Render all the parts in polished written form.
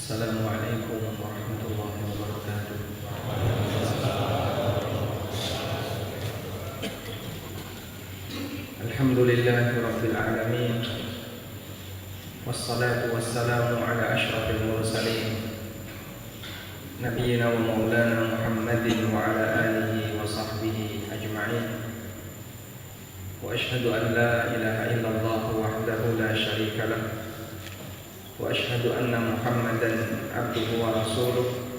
Assalamualaikum warahmatullahi wabarakatuh. Alhamdulillahi rabbil alamin. Wassalatu wassalamu ala asyrafil mursalin Nabiyyina wa maulana Muhammadin wa ala alihi wa sahbihi ajma'in. Wa ashhadu an la ilaha illallah wahdahu la syarika lah. Wa ashhadu anna Muhammadan abduhu wa rasuluh.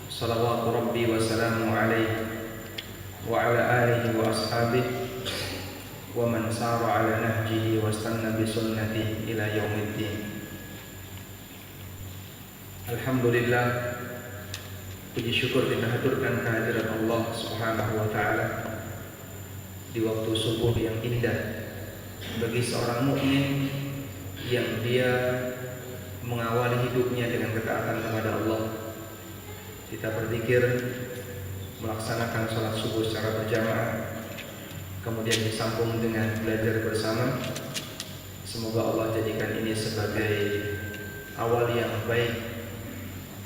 Salawatu rabbi wa salamu alaihi wa ala alihi wa ashabihi wa man sara ala nahjihi wa istanna bi sunnatihi ila yaumiddin. Alhamdulillah, puji syukur kita haturkan kehadirat Allah Subhanahu wa taala di waktu subuh yang indah bagi seorang mukmin yang dia mengawali hidupnya dengan ketaatan kepada Allah. Kita berzikir, melaksanakan sholat subuh secara berjamaah, kemudian disambung dengan belajar bersama. Semoga Allah jadikan ini sebagai awal yang baik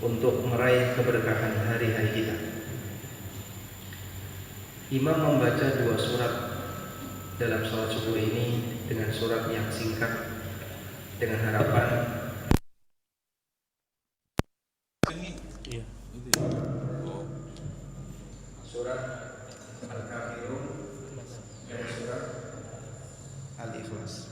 untuk meraih keberkahan hari-hari kita. Imam membaca 2 surat dalam sholat subuh ini dengan surat yang singkat, dengan harapan surat Al-Kafirun dan surat Al-Ikhlas.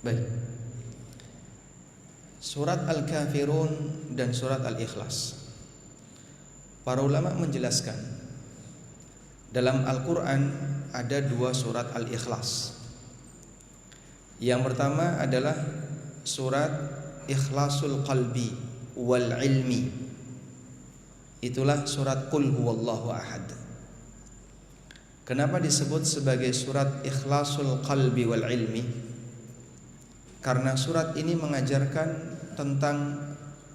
Baik. Surat Al-Kafirun dan surat Al-Ikhlas. Para ulama menjelaskan dalam Al-Quran ada 2 surat Al-Ikhlas. Yang pertama adalah surat Ikhlasul Qalbi wal Ilmi. Itulah surat Qul Huwallahu Ahad. Kenapa disebut sebagai surat Ikhlasul Qalbi wal Ilmi? Karena surat ini mengajarkan tentang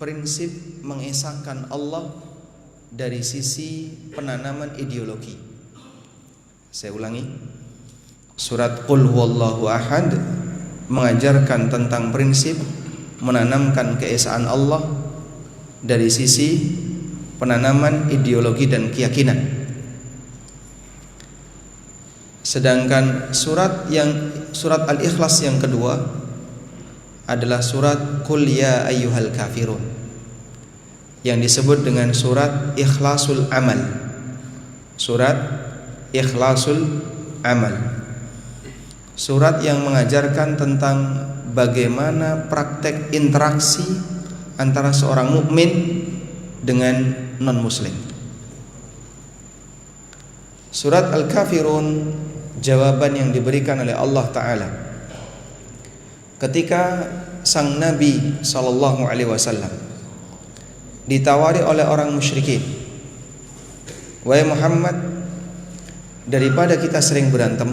prinsip mengesahkan Allah dari sisi penanaman ideologi. Saya ulangi, surat Qul Huwallahu Ahad mengajarkan tentang prinsip menanamkan keesaan Allah dari sisi penanaman ideologi dan keyakinan. Sedangkan surat Al-Ikhlas yang kedua adalah surat Qul ya ayyuhal kafirun, yang disebut dengan surat Ikhlasul Amal. Surat Ikhlasul Amal, surat yang mengajarkan tentang bagaimana praktek interaksi antara seorang mukmin dengan non-muslim. Surat Al-Kafirun, jawaban yang diberikan oleh Allah Ta'ala ketika sang Nabi SAW ditawari oleh orang musyrikin, "Wahai Muhammad, daripada kita sering berantem,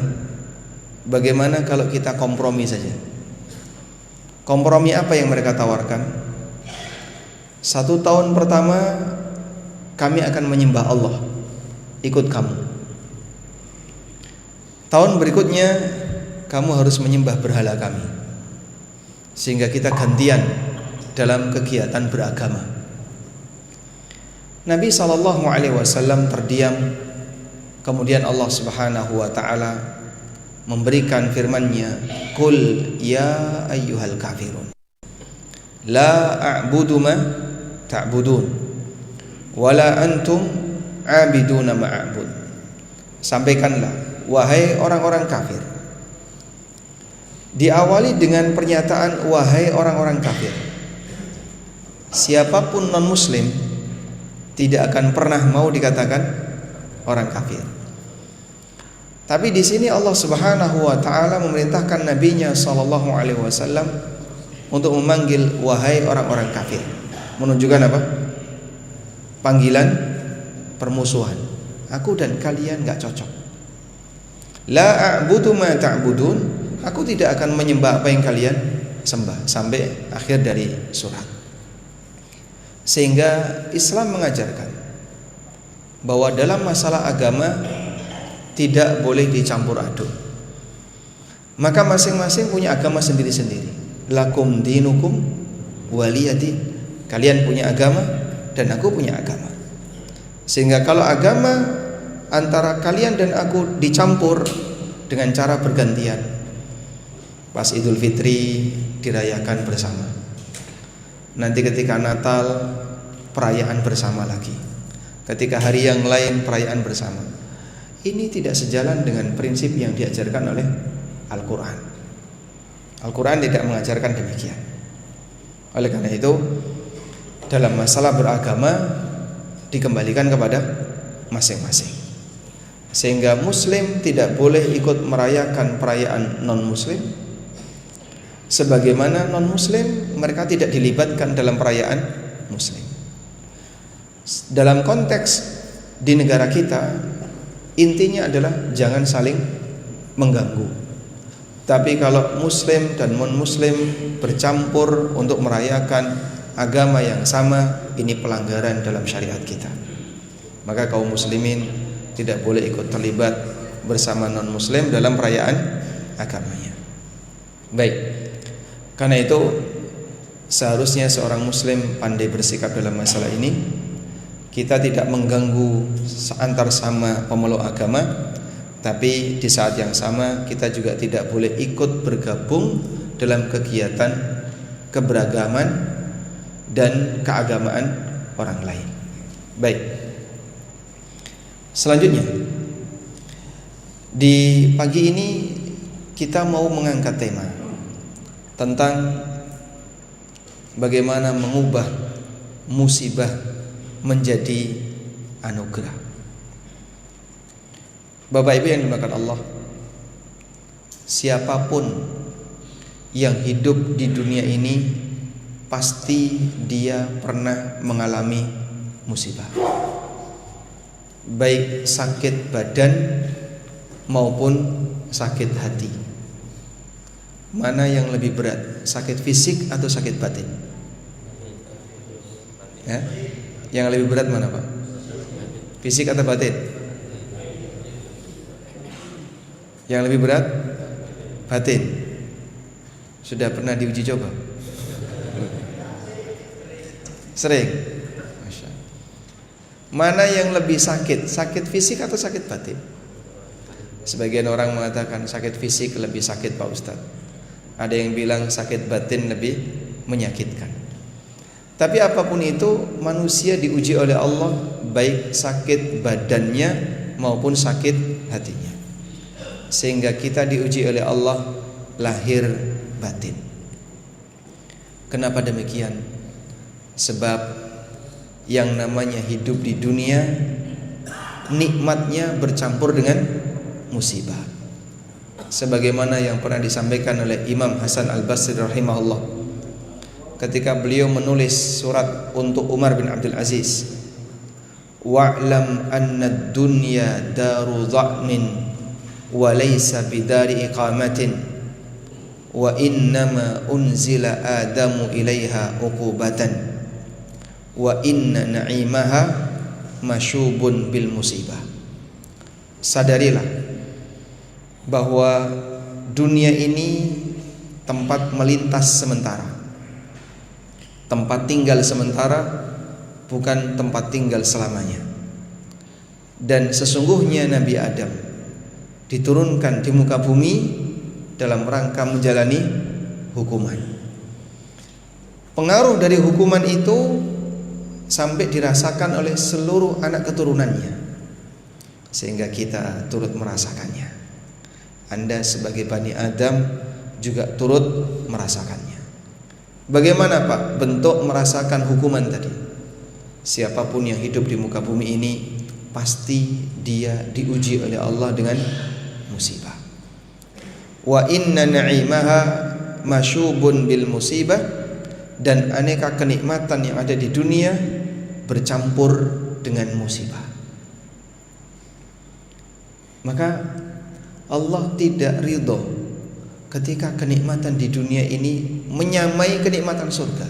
bagaimana kalau kita kompromi saja?" Kompromi apa yang mereka tawarkan? 1 tahun pertama kami akan menyembah Allah, ikut kamu. Tahun berikutnya kamu harus menyembah berhala kami, sehingga kita gantian dalam kegiatan beragama. Nabi SAW terdiam. Kemudian Allah Subhanahu wa taala memberikan firman-Nya, "Qul ya ayyuhal kafirun la a'budu ma ta'budun wala antum 'abiduna ma a'bud." Sampaikanlah, wahai orang-orang kafir. Diawali dengan pernyataan wahai orang-orang kafir. Siapapun non-muslim tidak akan pernah mau dikatakan orang kafir. Tapi di sini Allah Subhanahu wa taala memerintahkan nabinya sallallahu alaihi wasallam untuk memanggil wahai orang-orang kafir. Menunjukkan apa? Panggilan permusuhan. Aku dan kalian gak cocok. La a'budu ma ta'budun, aku tidak akan menyembah apa yang kalian sembah, sampai akhir dari surat. Sehingga Islam mengajarkan bahwa dalam masalah agama tidak boleh dicampur aduk. Maka masing-masing punya agama sendiri-sendiri. Lakum dinukum waliyadin. Kalian punya agama dan aku punya agama. Sehingga kalau agama antara kalian dan aku dicampur dengan cara bergantian, pas Idul Fitri dirayakan bersama, nanti ketika Natal perayaan bersama lagi, ketika hari yang lain perayaan bersama, ini tidak sejalan dengan prinsip yang diajarkan oleh Al-Quran. Al-Quran tidak mengajarkan demikian. Oleh karena itu, dalam masalah beragama dikembalikan kepada masing-masing. Sehingga Muslim tidak boleh ikut merayakan perayaan non-Muslim, sebagaimana non-Muslim mereka tidak dilibatkan dalam perayaan Muslim. Dalam konteks di negara kita, intinya adalah jangan saling mengganggu. Tapi kalau Muslim dan non-Muslim bercampur untuk merayakan agama yang sama, ini pelanggaran dalam syariat kita. Maka kaum muslimin tidak boleh ikut terlibat bersama non-Muslim dalam perayaan agamanya. Baik, karena itu seharusnya seorang Muslim pandai bersikap dalam masalah ini. Kita tidak mengganggu antar sama pemeluk agama, tapi di saat yang sama kita juga tidak boleh ikut bergabung dalam kegiatan keberagaman dan keagamaan orang lain. Baik. Selanjutnya, di pagi ini kita mau mengangkat tema tentang bagaimana mengubah musibah menjadi anugerah. Bapak Ibu yang dimuliakan Allah, siapapun yang hidup di dunia ini pasti dia pernah mengalami musibah, baik sakit badan maupun sakit hati. Mana yang lebih berat, sakit fisik atau sakit batin? Ya? Yang lebih berat mana Pak? Fisik atau batin? Yang lebih berat batin. Sudah pernah diuji coba? Sering? Masya Allah. Mana yang lebih sakit? Sakit fisik atau sakit batin? Sebagian orang mengatakan sakit fisik lebih sakit Pak Ustadz. Ada yang bilang sakit batin lebih menyakitkan. Tapi apapun itu, manusia diuji oleh Allah, baik sakit badannya maupun sakit hatinya. Sehingga kita diuji oleh Allah lahir batin. Kenapa demikian? Sebab yang namanya hidup di dunia, nikmatnya bercampur dengan musibah. Sebagaimana yang pernah disampaikan oleh Imam Hasan Al-Basri rahimahullah ketika beliau menulis surat untuk Umar bin Abdul Aziz, wa'lam anna ad-dunya daru dha'nin wa laysa bidari iqamatin wa innama unzila adamu ilaiha uqubatan wa inna na'imaha masyubun bil musibah. Sadarilah bahwa dunia ini tempat melintas sementara, tempat tinggal sementara, bukan tempat tinggal selamanya. Dan sesungguhnya Nabi Adam diturunkan di muka bumi dalam rangka menjalani hukuman. Pengaruh dari hukuman itu sampai dirasakan oleh seluruh anak keturunannya, sehingga kita turut merasakannya. Anda sebagai Bani Adam juga turut merasakannya. Bagaimana Pak bentuk merasakan hukuman tadi? Siapapun yang hidup di muka bumi ini pasti dia diuji oleh Allah dengan musibah. Wa inna na'imaha masyubun bil musibah, dan aneka kenikmatan yang ada di dunia bercampur dengan musibah. Maka Allah tidak ridho ketika kenikmatan di dunia ini menyamai kenikmatan surga,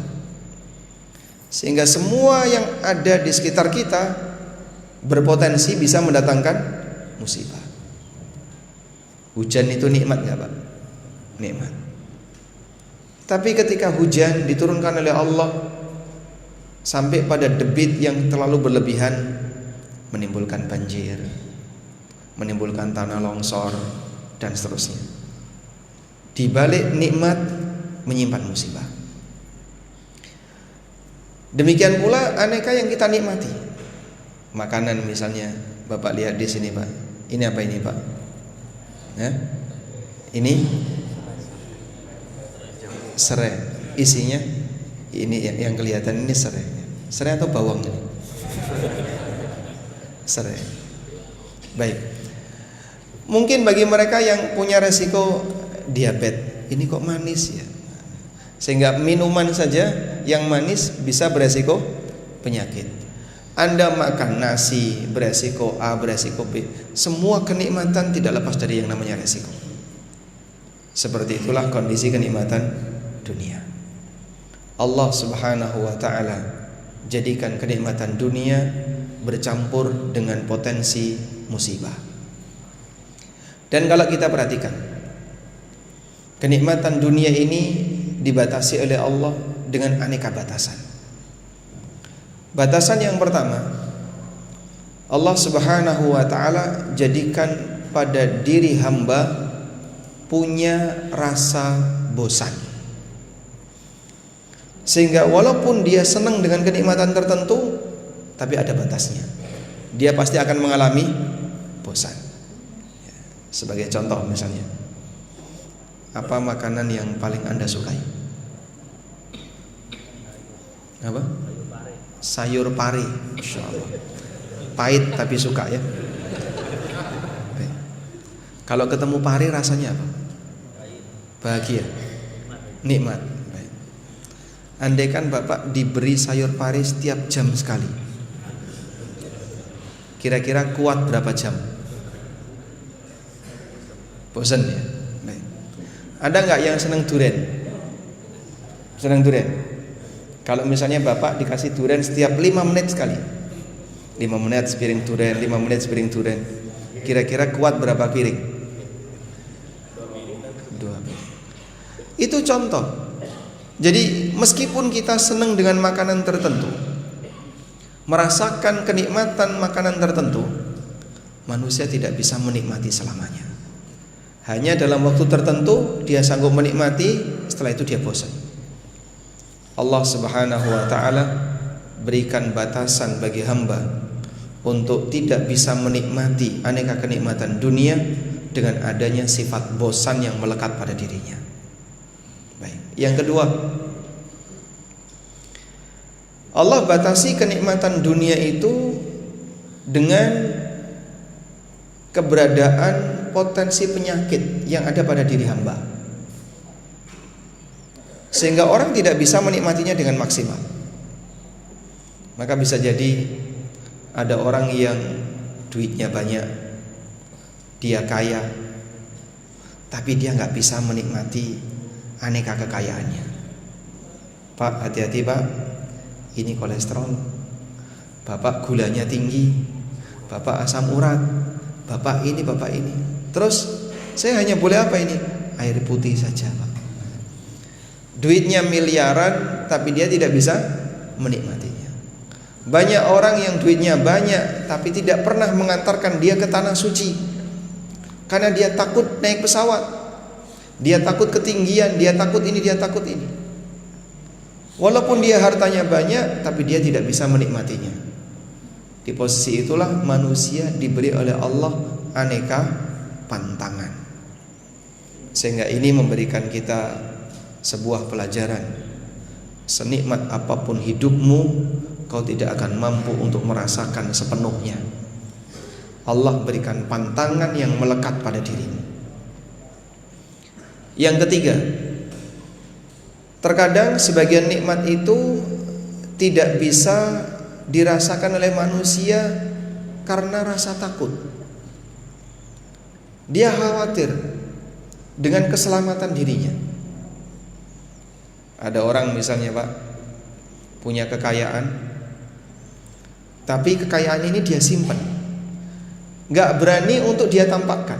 sehingga semua yang ada di sekitar kita berpotensi bisa mendatangkan musibah. Hujan itu nikmat nggak Pak? Nikmat. Tapi ketika hujan diturunkan oleh Allah sampai pada debit yang terlalu berlebihan, menimbulkan banjir, menimbulkan tanah longsor, dan seterusnya. Di balik nikmat menyimpan musibah. Demikian pula aneka yang kita nikmati. Makanan misalnya, Bapak lihat di sini Pak. Ini apa ini Pak? Ini serai. Isinya ini yang kelihatan ini serai. Serai atau bawang ini? Serai. Baik. Mungkin bagi mereka yang punya resiko diabetes, ini kok manis ya, sehingga minuman saja yang manis bisa beresiko penyakit. Anda makan nasi beresiko A, beresiko B. Semua kenikmatan tidak lepas dari yang namanya resiko. Seperti itulah kondisi kenikmatan dunia. Allah Subhanahu wa ta'ala jadikan kenikmatan dunia bercampur dengan potensi musibah. Dan kalau kita perhatikan, kenikmatan dunia ini dibatasi oleh Allah dengan aneka batasan. Batasan yang pertama, Allah Subhanahu wa ta'ala jadikan pada diri hamba punya rasa bosan, sehingga walaupun dia senang dengan kenikmatan tertentu, tapi ada batasnya. Dia pasti akan mengalami bosan. Sebagai contoh misalnya, apa makanan yang paling Anda sukai? Apa? Sayur pare. Masya Allah. Pahit tapi suka ya. Kalau ketemu pare rasanya apa? Bahagia, nikmat. Andaikan Bapak diberi sayur pare setiap jam sekali, kira-kira kuat berapa jam? Bosan ya? Ada nggak yang senang durian? Senang durian? Kalau misalnya Bapak dikasih durian setiap 5 menit sekali, 5 menit sepiring durian, 5 menit sepiring durian, kira-kira kuat berapa piring? 2. Itu contoh. Jadi meskipun kita senang dengan makanan tertentu, merasakan kenikmatan makanan tertentu, manusia tidak bisa menikmati selamanya. Hanya dalam waktu tertentu dia sanggup menikmati, setelah itu dia bosan. Allah Subhanahu wa ta'ala berikan batasan bagi hamba untuk tidak bisa menikmati aneka kenikmatan dunia dengan adanya sifat bosan yang melekat pada dirinya. Baik. Yang kedua, Allah batasi kenikmatan dunia itu dengan keberadaan potensi penyakit yang ada pada diri hamba, sehingga orang tidak bisa menikmatinya dengan maksimal. Maka bisa jadi ada orang yang duitnya banyak, dia kaya, tapi dia nggak bisa menikmati aneka kekayaannya. Pak, hati-hati Pak, ini kolesterol, Bapak gulanya tinggi, Bapak asam urat, Bapak ini, Bapak ini. Terus saya hanya boleh apa ini? Air putih saja Pak. Duitnya miliaran tapi dia tidak bisa menikmatinya. Banyak orang yang duitnya banyak tapi tidak pernah mengantarkan dia ke tanah suci, karena dia takut naik pesawat, dia takut ketinggian, dia takut ini, dia takut ini. Walaupun dia hartanya banyak tapi dia tidak bisa menikmatinya. Di posisi itulah manusia diberi oleh Allah aneka pantangan, sehingga ini memberikan kita sebuah pelajaran. Senikmat apapun hidupmu, kau tidak akan mampu untuk merasakan sepenuhnya. Allah berikan pantangan yang melekat pada dirimu. Yang ketiga, terkadang sebagian nikmat itu tidak bisa dirasakan oleh manusia karena rasa takut. Dia khawatir dengan keselamatan dirinya. Ada orang misalnya Pak, punya kekayaan, tapi kekayaan ini dia simpan, gak berani untuk dia tampakkan.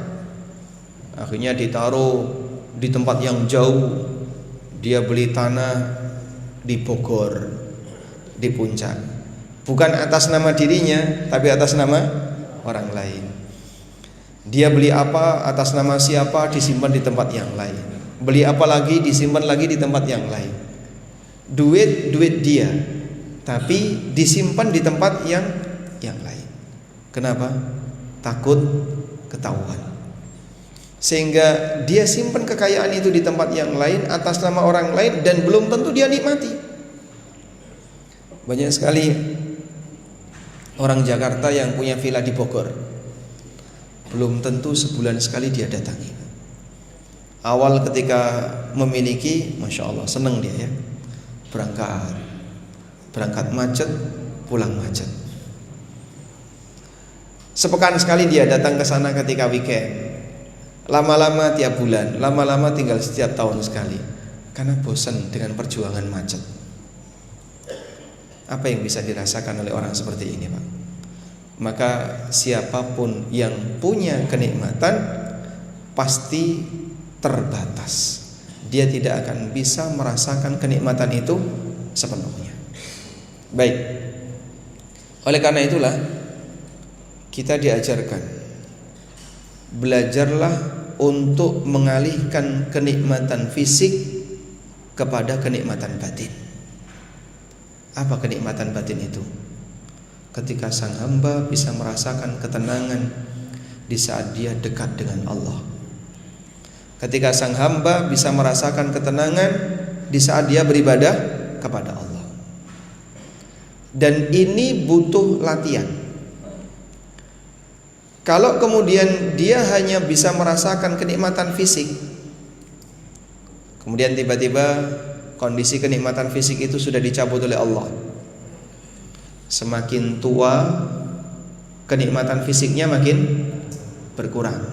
Akhirnya ditaruh di tempat yang jauh. Dia beli tanah di Bogor, di Puncak, bukan atas nama dirinya, tapi atas nama orang lain. Dia beli apa atas nama siapa, disimpan di tempat yang lain. Beli apa lagi, disimpan lagi di tempat yang lain. Duit dia, tapi disimpan di tempat yang lain. Kenapa? Takut ketahuan. Sehingga dia simpan kekayaan itu di tempat yang lain atas nama orang lain, dan belum tentu dia nikmati. Banyak sekali orang Jakarta yang punya villa di Bogor, belum tentu sebulan sekali dia datangi. Awal ketika memiliki, Masya Allah, senang dia ya, berangkat macet, pulang macet. Sepekan sekali dia datang ke sana ketika weekend. Lama-lama tiap bulan, lama-lama tinggal setiap tahun sekali, karena bosan dengan perjuangan macet. Apa yang bisa dirasakan oleh orang seperti ini Pak? Maka siapapun yang punya kenikmatan pasti terbatas. Dia tidak akan bisa merasakan kenikmatan itu sepenuhnya. Baik. Oleh karena itulah kita diajarkan, belajarlah untuk mengalihkan kenikmatan fisik kepada kenikmatan batin. Apa kenikmatan batin itu? Ketika sang hamba bisa merasakan ketenangan di saat dia dekat dengan Allah. Ketika sang hamba bisa merasakan ketenangan di saat dia beribadah kepada Allah. Dan ini butuh latihan. Kalau kemudian dia hanya bisa merasakan kenikmatan fisik, kemudian tiba-tiba kondisi kenikmatan fisik itu sudah dicabut oleh Allah. Semakin tua, kenikmatan fisiknya makin berkurang,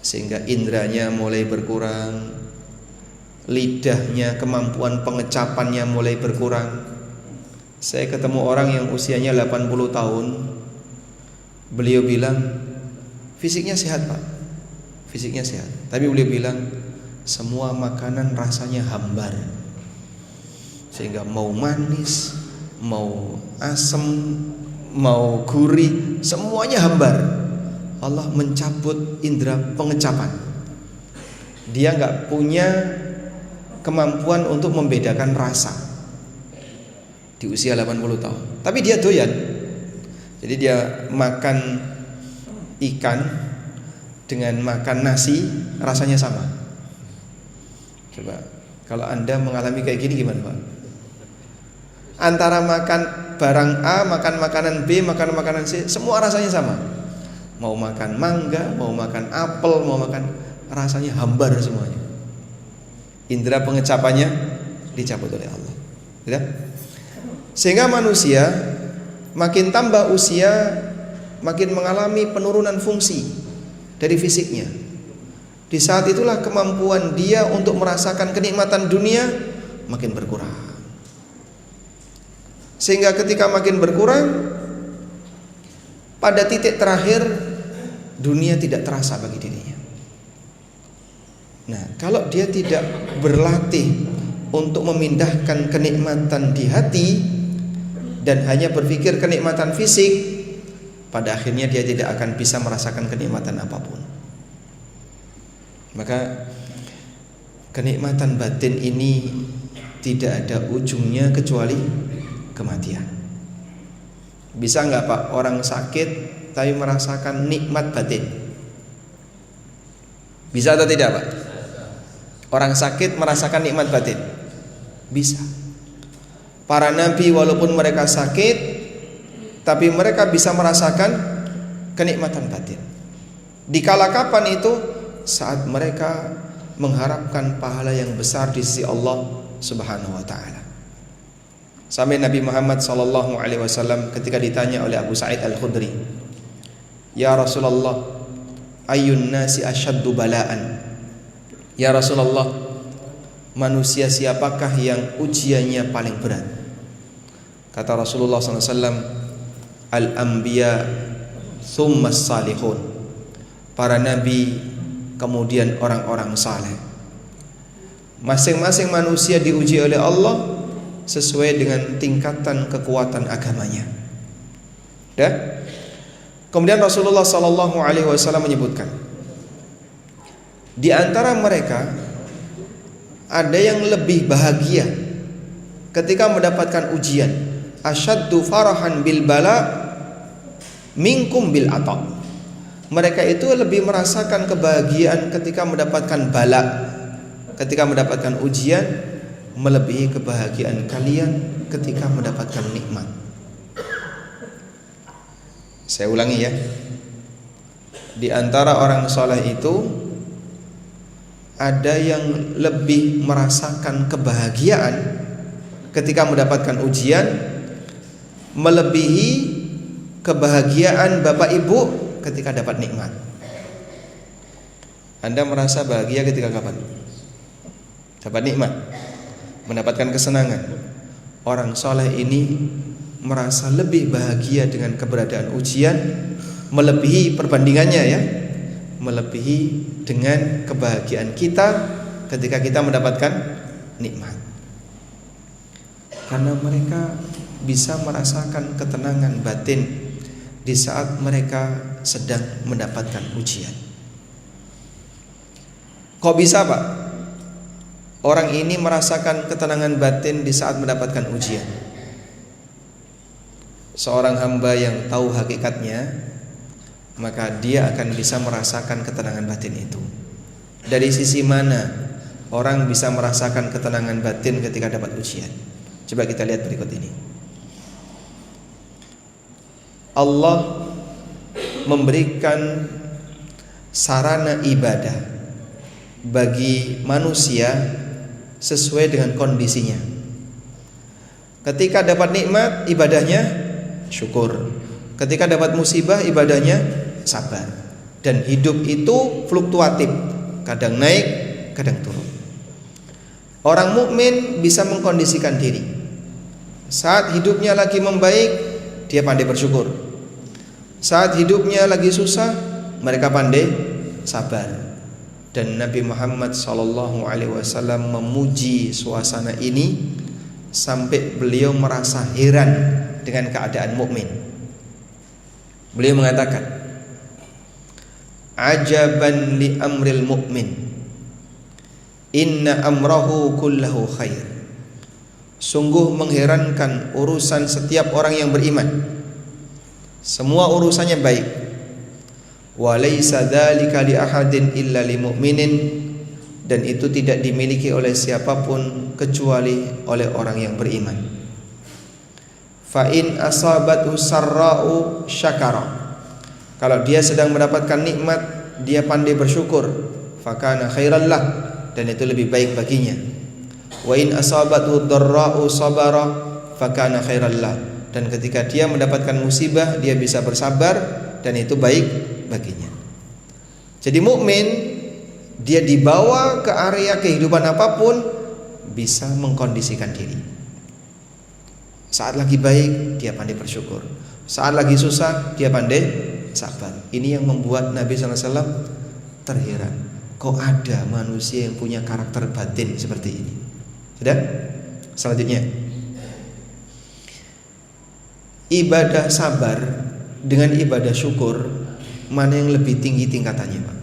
sehingga indranya mulai berkurang, lidahnya, kemampuan pengecapannya mulai berkurang. Saya ketemu orang yang usianya 80 tahun. Beliau bilang fisiknya sehat Pak, fisiknya sehat, tapi beliau bilang semua makanan rasanya hambar, sehingga mau manis, mau asam, mau gurih, semuanya hambar. Allah mencabut indera pengecapan. Dia nggak punya kemampuan untuk membedakan rasa di usia 80 tahun, tapi dia doyan. Jadi dia makan ikan dengan makan nasi rasanya sama. Coba kalau Anda mengalami kayak gini gimana Pak? Antara makan barang A, makan makanan B, makan makanan C, semua rasanya sama. Mau makan mangga, mau makan apel, mau makan, rasanya hambar semuanya. Indera pengecapannya dicabut oleh Allah. Ya? Sehingga manusia makin tambah usia, makin mengalami penurunan fungsi dari fisiknya. Di saat itulah kemampuan dia untuk merasakan kenikmatan dunia makin berkurang. Sehingga ketika makin berkurang, pada titik terakhir dunia tidak terasa bagi dirinya. Nah, kalau dia tidak berlatih untuk memindahkan kenikmatan di hati dan hanya berpikir kenikmatan fisik, pada akhirnya dia tidak akan bisa merasakan kenikmatan apapun. Maka kenikmatan batin ini tidak ada ujungnya kecuali kematian. Bisa nggak Pak orang sakit tapi merasakan nikmat batin? Bisa atau tidak Pak? Orang sakit merasakan nikmat batin? Bisa. Para nabi walaupun mereka sakit, tapi mereka bisa merasakan kenikmatan batin. Di kala kapan itu? Saat mereka mengharapkan pahala yang besar di sisi Allah Subhanahu wa taala. Sampai Nabi Muhammad SAW ketika ditanya oleh Abu Sa'id Al-Khudri, "Ya Rasulullah, ayyun nasi asyaddu bala'an. Ya Rasulullah, manusia siapakah yang ujiannya paling berat? Kata Rasulullah SAW, al-anbiya thumma salihun, para nabi kemudian orang-orang saleh. Masing-masing manusia diuji oleh Allah sesuai dengan tingkatan kekuatan agamanya. Dan kemudian Rasulullah SAW menyebutkan, di antara mereka ada yang lebih bahagia ketika mendapatkan ujian, asyaddu farahan bil bala minkum bil ata. Mereka itu lebih merasakan kebahagiaan ketika mendapatkan bala, ketika mendapatkan ujian, melebihi kebahagiaan kalian ketika mendapatkan nikmat. Saya ulangi ya. Di antara orang soleh itu ada yang lebih merasakan kebahagiaan ketika mendapatkan ujian, melebihi kebahagiaan bapak ibu ketika dapat nikmat. Anda merasa bahagia ketika kapan? Dapat nikmat, mendapatkan kesenangan. Orang soleh ini merasa lebih bahagia dengan keberadaan ujian, melebihi perbandingannya ya, melebihi dengan kebahagiaan kita ketika kita mendapatkan nikmat. Karena mereka bisa merasakan ketenangan batin di saat mereka sedang mendapatkan ujian. Kok bisa Pak? Orang ini merasakan ketenangan batin di saat mendapatkan ujian. Seorang hamba yang tahu hakikatnya, maka dia akan bisa merasakan ketenangan batin itu. Dari sisi mana orang bisa merasakan ketenangan batin ketika dapat ujian? Coba kita lihat berikut ini. Allah memberikan sarana ibadah bagi manusia sesuai dengan kondisinya. Ketika dapat nikmat, ibadahnya syukur. Ketika dapat musibah, ibadahnya sabar. Dan hidup itu fluktuatif, kadang naik, kadang turun. Orang mukmin bisa mengkondisikan diri. Saat hidupnya lagi membaik, dia pandai bersyukur. Saat hidupnya lagi susah, mereka pandai sabar. Dan Nabi Muhammad SAW memuji suasana ini sampai beliau merasa heran dengan keadaan mukmin. Beliau mengatakan, ajaban li amril mu'min, inna amrahu kullahu khair. Sungguh mengherankan urusan setiap orang yang beriman, semua urusannya baik. Wa laisa dzalika li ahadin illa lil mu'minin, dan itu tidak dimiliki oleh siapapun kecuali oleh orang yang beriman. Fa in asabatu sarra'u syakara, kalau dia sedang mendapatkan nikmat, dia pandai bersyukur, fakana khairan lah, dan itu lebih baik baginya. Wa in asabatu dharra'u sabara, fakana khairan lah, dan ketika dia mendapatkan musibah, dia bisa bersabar, dan itu baik baginya. Jadi mukmin, dia dibawa ke area kehidupan apapun bisa mengkondisikan diri. Saat lagi baik, dia pandai bersyukur. Saat lagi susah, dia pandai sabar. Ini yang membuat Nabi SAW terheran, kok ada manusia yang punya karakter batin seperti ini. Sudah? Selanjutnya, ibadah sabar dengan ibadah syukur, mana yang lebih tinggi tingkatannya, Pak?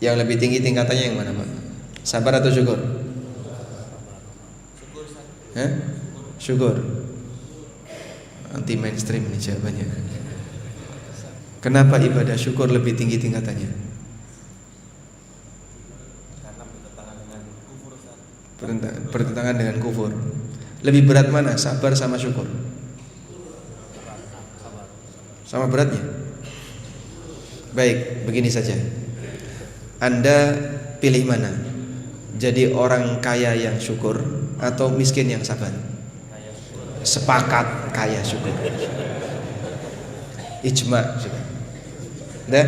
Yang lebih tinggi tingkatannya yang mana, Pak? Sabar atau syukur? Syukur. Anti mainstream ini jawabannya. Kenapa ibadah syukur lebih tinggi tingkatannya? Karena bertentangan dengan kufur. Bertentangan dengan kufur. Lebih berat mana, sabar sama syukur? Sama beratnya? Baik, begini saja. Anda pilih mana? Jadi orang kaya yang syukur atau miskin yang sabar? Sepakat kaya syukur. Ijma sudah. Dan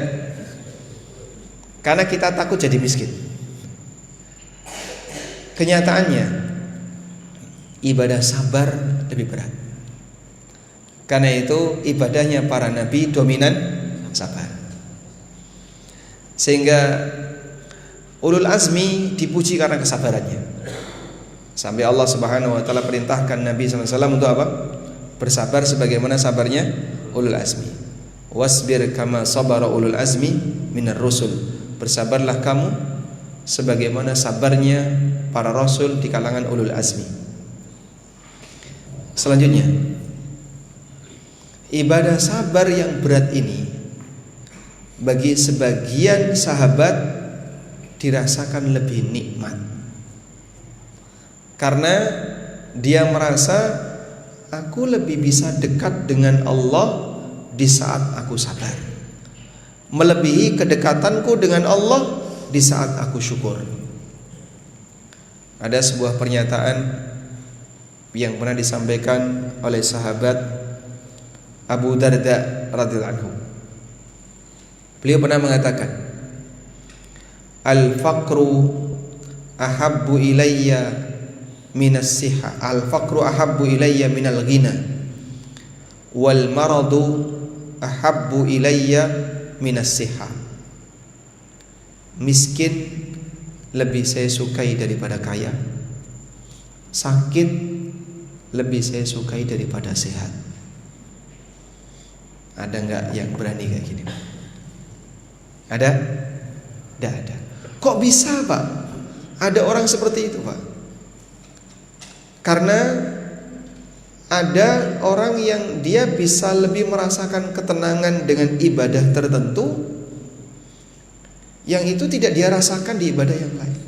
karena kita takut jadi miskin. Kenyataannya ibadah sabar lebih berat. Karena itu ibadahnya para nabi dominan sabar. Sehingga ulul azmi dipuji karena kesabarannya. Sampai Allah Subhanahu wa taala perintahkan Nabi SAW untuk apa? Bersabar sebagaimana sabarnya ulul azmi. Wasbir kama sabara ulul azmi minar rusul. Bersabarlah kamu sebagaimana sabarnya para rasul di kalangan ulul azmi. Selanjutnya, ibadah sabar yang berat ini bagi sebagian sahabat dirasakan lebih nikmat. Karena dia merasa aku lebih bisa dekat dengan Allah di saat aku sabar, melebihi kedekatanku dengan Allah di saat aku syukur. Ada sebuah pernyataan yang pernah disampaikan oleh sahabat Abu Darda radhiyallahu anhu. Beliau pernah mengatakan, al-faqru ahabbu ilayya minas siha, al-faqru ahabbu ilayya minal ghina, wal maradu ahabbu ilayya minas siha. Miskin lebih saya sukai daripada kaya, sakit lebih saya sukai daripada sehat. Ada enggak yang berani kayak gini? Ada? Tidak ada. Kok bisa, Pak? Ada orang seperti itu, Pak? Karena ada orang yang dia bisa lebih merasakan ketenangan dengan ibadah tertentu yang itu tidak dia rasakan di ibadah yang lain.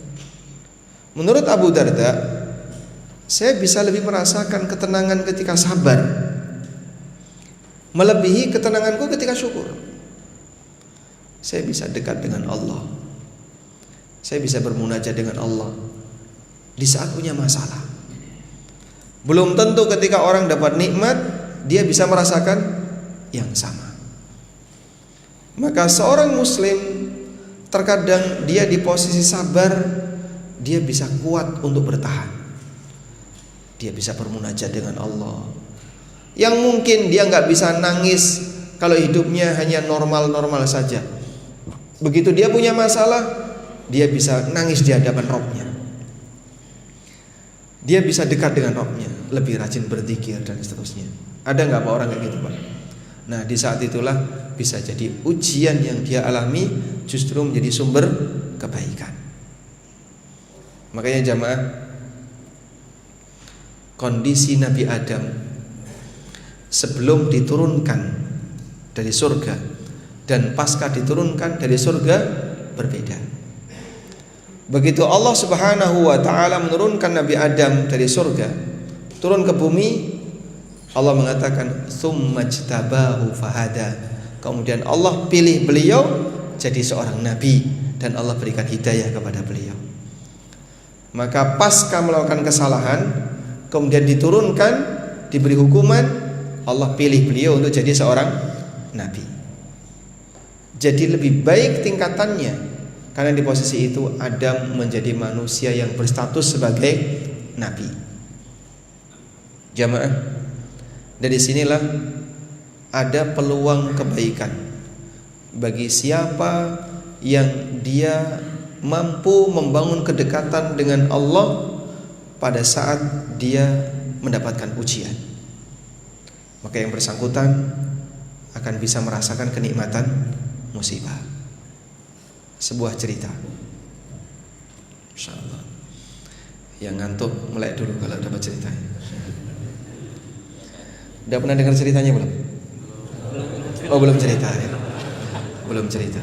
Menurut Abu Darda, saya bisa lebih merasakan ketenangan ketika sabar, melebihi ketenanganku ketika syukur. Saya bisa dekat dengan Allah, saya bisa bermunajat dengan Allah di saat punya masalah. Belum tentu ketika orang dapat nikmat dia bisa merasakan yang sama. Maka seorang muslim terkadang dia di posisi sabar, dia bisa kuat untuk bertahan. Dia bisa bermunajat dengan Allah. Yang mungkin dia nggak bisa nangis kalau hidupnya hanya normal-normal saja. Begitu dia punya masalah, dia bisa nangis di hadapan Rabb-Nya. Dia bisa dekat dengan Rabb-Nya, lebih rajin berzikir dan seterusnya. Ada nggak Pak orang kayak gitu, Pak? Nah, di saat itulah bisa jadi ujian yang dia alami justru menjadi sumber kebaikan. Makanya jamaah, kondisi Nabi Adam sebelum diturunkan dari surga dan pasca diturunkan dari surga berbeda. Begitu Allah Subhanahu wa ta'ala menurunkan Nabi Adam dari surga turun ke bumi, Allah mengatakan tsumajtabahu fahada. Kemudian Allah pilih beliau jadi seorang nabi dan Allah berikan hidayah kepada beliau. Maka pasca melakukan kesalahan kemudian diturunkan, diberi hukuman, Allah pilih beliau untuk jadi seorang nabi. Jadi lebih baik tingkatannya, karena di posisi itu Adam menjadi manusia yang berstatus sebagai nabi. Jamaah, dari sinilah ada peluang kebaikan bagi siapa yang dia mampu membangun kedekatan dengan Allah pada saat dia mendapatkan ujian. Maka yang bersangkutan akan bisa merasakan kenikmatan musibah. Sebuah cerita, insyaallah. Yang ngantuk melek dulu kalau dapat ceritanya. Udah pernah dengar ceritanya belum? Oh, belum cerita ya? Belum cerita.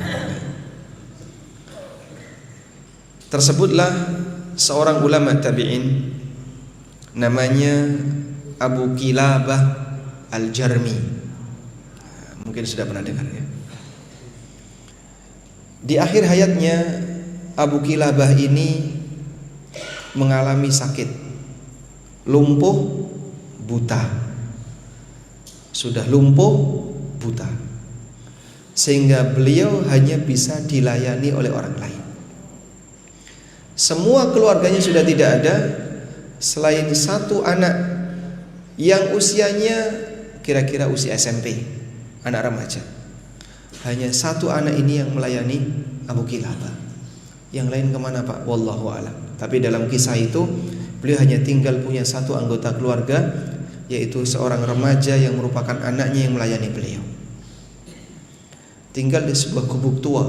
Tersebutlah seorang ulama tabi'in namanya Abu Kilabah Al-Jarmi. Mungkin sudah pernah dengar ya. Di akhir hayatnya Abu Kilabah ini mengalami sakit, lumpuh, buta. Sudah lumpuh, buta. sehingga beliau hanya bisa dilayani oleh orang lain. Semua keluarganya sudah tidak ada selain satu anak yang usianya kira-kira usia SMP, anak remaja. Hanya satu anak ini yang melayani Abu Kilabah. Yang lain kemana Pak? Wallahu a'lam. Tapi dalam kisah itu beliau hanya tinggal punya satu anggota keluarga, yaitu seorang remaja yang merupakan anaknya yang melayani beliau. Tinggal di sebuah gubuk tua.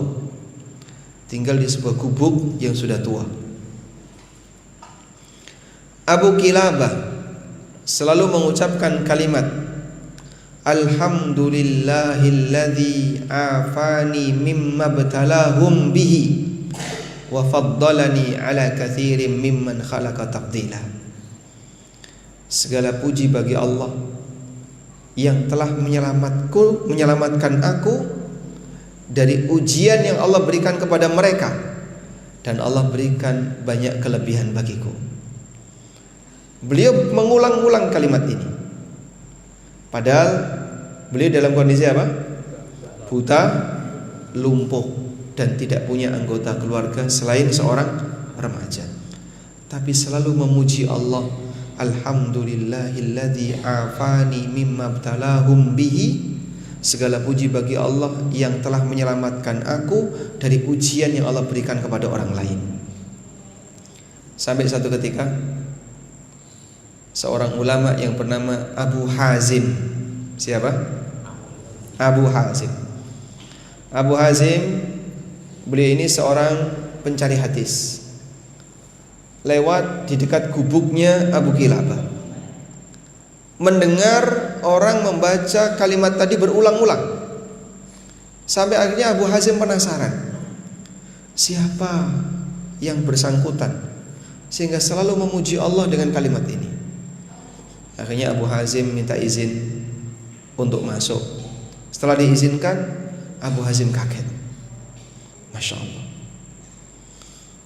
Tinggal di sebuah gubuk yang sudah tua. Abu Kilabah selalu mengucapkan kalimat Alhamdulillahilladzi afani mimma btalahum bihi wa faddalani ala katsirin mimman khalaqa tafdila. Segala puji bagi Allah yang telah menyelamatkan aku dari ujian yang Allah berikan kepada mereka, dan Allah berikan banyak kelebihan bagiku. Beliau mengulang-ulang kalimat ini, padahal beliau dalam kondisi apa? Buta, lumpuh, dan tidak punya anggota keluarga selain seorang remaja. Tapi selalu memuji Allah, Alhamdulillahilladzi afani mimma btalahum bihi. Segala puji bagi Allah yang telah menyelamatkan aku dari ujian yang Allah berikan kepada orang lain. Sampai satu ketika seorang ulama yang bernama Abu Hazim. Siapa? Abu Hazim. Abu Hazim, beliau ini seorang pencari hadis. Lewat di dekat gubuknya Abu Kilabah, mendengar orang membaca kalimat tadi berulang-ulang. Sampai akhirnya Abu Hazim penasaran, siapa yang bersangkutan sehingga selalu memuji Allah dengan kalimat ini. Akhirnya Abu Hazim minta izin untuk masuk. Setelah diizinkan, Abu Hazim kaget. Masya Allah,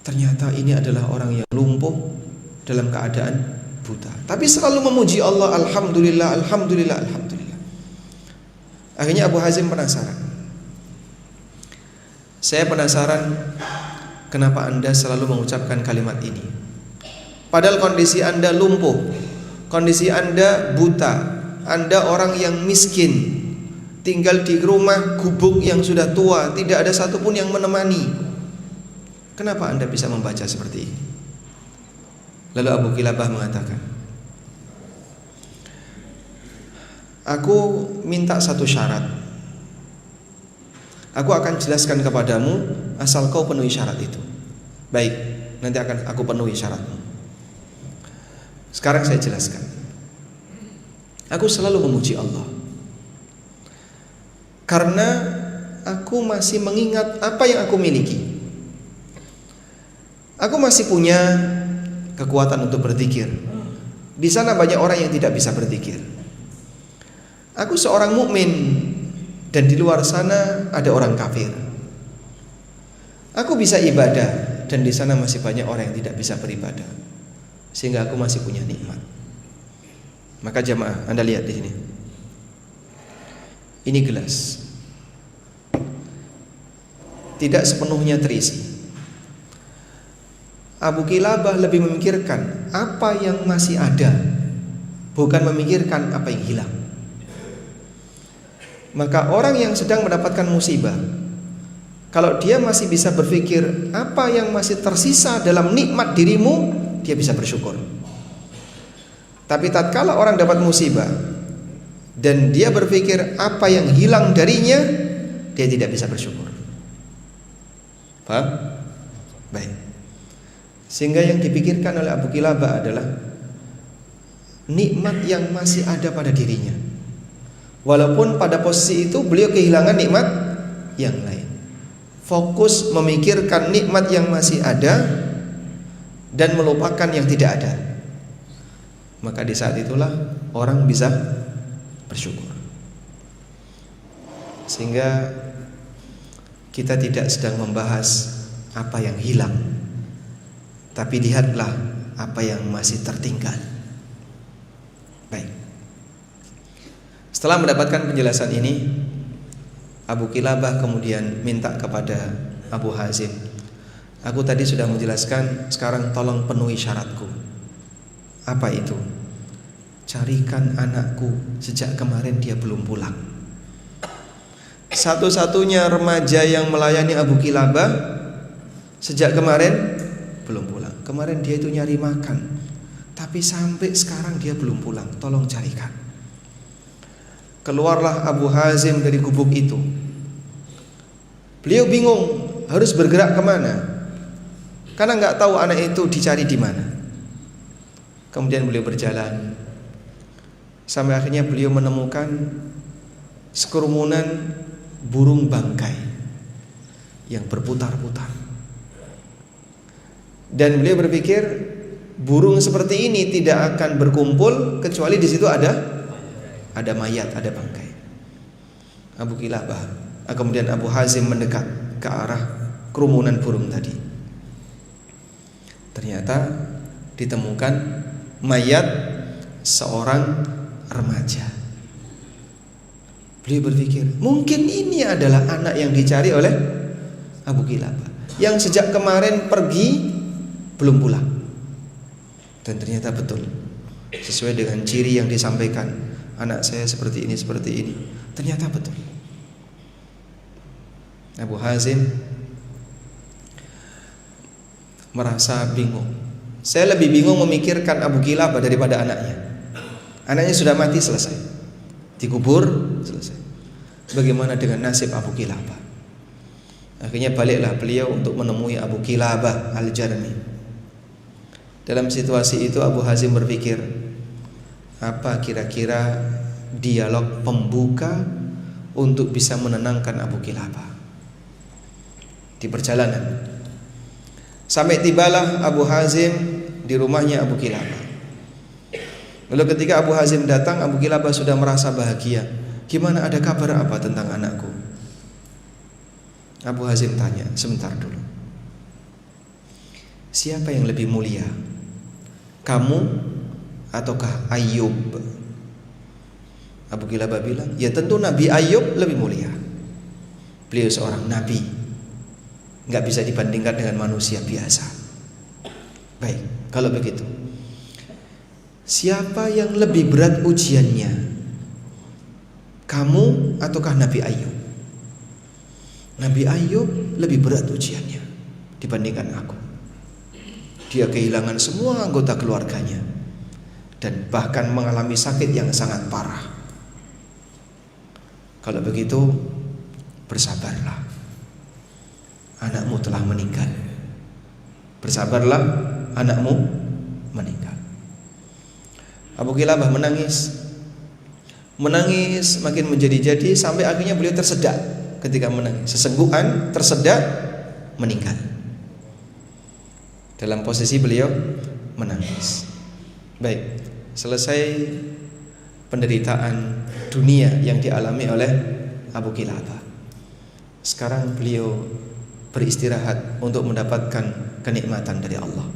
ternyata ini adalah orang yang lumpuh dalam keadaan buta, tapi selalu memuji Allah, Alhamdulillah, Alhamdulillah, Alhamdulillah. Akhirnya Abu Hazim penasaran. Saya penasaran, kenapa Anda selalu mengucapkan kalimat ini? Padahal kondisi Anda lumpuh, kondisi Anda buta, Anda orang yang miskin, tinggal di rumah gubuk yang sudah tua, tidak ada satupun yang menemani. Kenapa Anda bisa membaca seperti ini? Lalu Abu Kilabah mengatakan, aku minta satu syarat. Aku akan jelaskan kepadamu asal kau penuhi syarat itu. Baik, nanti akan aku penuhi syaratmu. Sekarang saya jelaskan. Aku selalu memuji Allah karena aku masih mengingat apa yang aku miliki. Aku masih punya kekuatan untuk berzikir. Di sana banyak orang yang tidak bisa berzikir. Aku seorang mukmin dan di luar sana ada orang kafir. Aku bisa ibadah dan di sana masih banyak orang yang tidak bisa beribadah. Sehingga aku masih punya nikmat. Maka jamaah, Anda lihat di sini. Ini gelas. Tidak sepenuhnya terisi. Abu Kilabah lebih memikirkan apa yang masih ada, bukan memikirkan apa yang hilang. Maka orang yang sedang mendapatkan musibah, kalau dia masih bisa berpikir apa yang masih tersisa dalam nikmat dirimu, dia bisa bersyukur. Tapi tatkala orang dapat musibah dan dia berpikir apa yang hilang darinya, dia tidak bisa bersyukur. Paham? Baik. Sehingga yang dipikirkan oleh Abu Kilabah adalah nikmat yang masih ada pada dirinya. Walaupun pada posisi itu beliau kehilangan nikmat yang lain. Fokus memikirkan nikmat yang masih ada dan melupakan yang tidak ada. Maka di saat itulah orang bisa bersyukur. Sehingga kita tidak sedang membahas apa yang hilang, tapi lihatlah apa yang masih tertinggal. Baik. Setelah mendapatkan penjelasan ini, Abu Kilabah kemudian minta kepada Abu Hazim, aku tadi sudah menjelaskan, sekarang tolong penuhi syaratku. Apa itu? Carikan anakku, sejak kemarin dia belum pulang. Satu-satunya remaja yang melayani Abu Kilabah sejak kemarin belum pulang. Kemarin dia itu nyari makan, tapi sampai sekarang dia belum pulang. Tolong carikan. Keluarlah Abu Hazim dari gubuk itu. Beliau bingung harus bergerak kemana, karena nggak tahu anak itu dicari di mana. Kemudian beliau berjalan sampai akhirnya beliau menemukan sekerumunan burung bangkai yang berputar-putar. Dan beliau berpikir, burung seperti ini tidak akan berkumpul kecuali di situ ada mayat, ada bangkai. Abu Kilabah, kemudian Abu Hazim mendekat ke arah kerumunan burung tadi. Ternyata ditemukan mayat seorang remaja. Beliau berpikir, mungkin ini adalah anak yang dicari oleh Abu Kilabah, yang sejak kemarin pergi belum pulang. Dan ternyata betul, sesuai dengan ciri yang disampaikan, anak saya seperti ini. Ternyata betul. Abu Hazim merasa bingung. Saya lebih bingung memikirkan Abu Kilabah daripada anaknya. Anaknya sudah mati, selesai, dikubur, selesai. Bagaimana dengan nasib Abu Kilabah? Akhirnya baliklah beliau untuk menemui Abu Kilabah Al-Jarmi. Dalam situasi itu Abu Hazim berpikir, apa kira-kira dialog pembuka untuk bisa menenangkan Abu Kilabah. Di perjalanan sampai tibalah Abu Hazim di rumahnya Abu Kilabah. Lalu ketika Abu Hazim datang, Abu Kilabah sudah merasa bahagia. Gimana, ada kabar apa tentang anakku? Abu Hazim tanya, sebentar dulu, siapa yang lebih mulia, kamu ataukah Ayyub? Abu Kilabah bilang, ya tentu Nabi Ayyub lebih mulia. Beliau seorang nabi, nggak bisa dibandingkan dengan manusia biasa. Baik, kalau begitu, siapa yang lebih berat ujiannya, kamu ataukah Nabi Ayyub? Nabi Ayyub lebih berat ujiannya dibandingkan aku. Dia kehilangan semua anggota keluarganya dan bahkan mengalami sakit yang sangat parah. Kalau begitu, bersabarlah, anakmu telah meninggal. Bersabarlah, anakmu meninggal. Abu Kilabah menangis makin menjadi-jadi sampai akhirnya beliau tersedak ketika menangis. Sesenggukan tersedak, meninggal. Dalam posisi beliau menangis. Baik, selesai penderitaan dunia yang dialami oleh Abu Kilabah. Sekarang beliau beristirahat untuk mendapatkan kenikmatan dari Allah.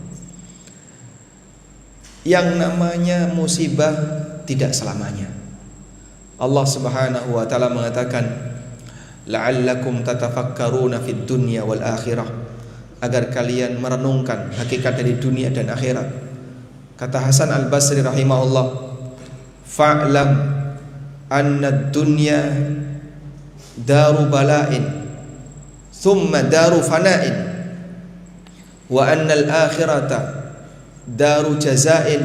Yang namanya musibah tidak selamanya. Allah Subhanahu wa taala mengatakan, la'allakum tatafakkaruna fid dunya wal akhirah, agar kalian merenungkan hakikat dari dunia dan akhirat. Kata Hasan Al-Basri rahimahullah, fa'lam anna ad-dunya daru bala'in thumma daru fana'in wa anna al-akhirata daru jaza'in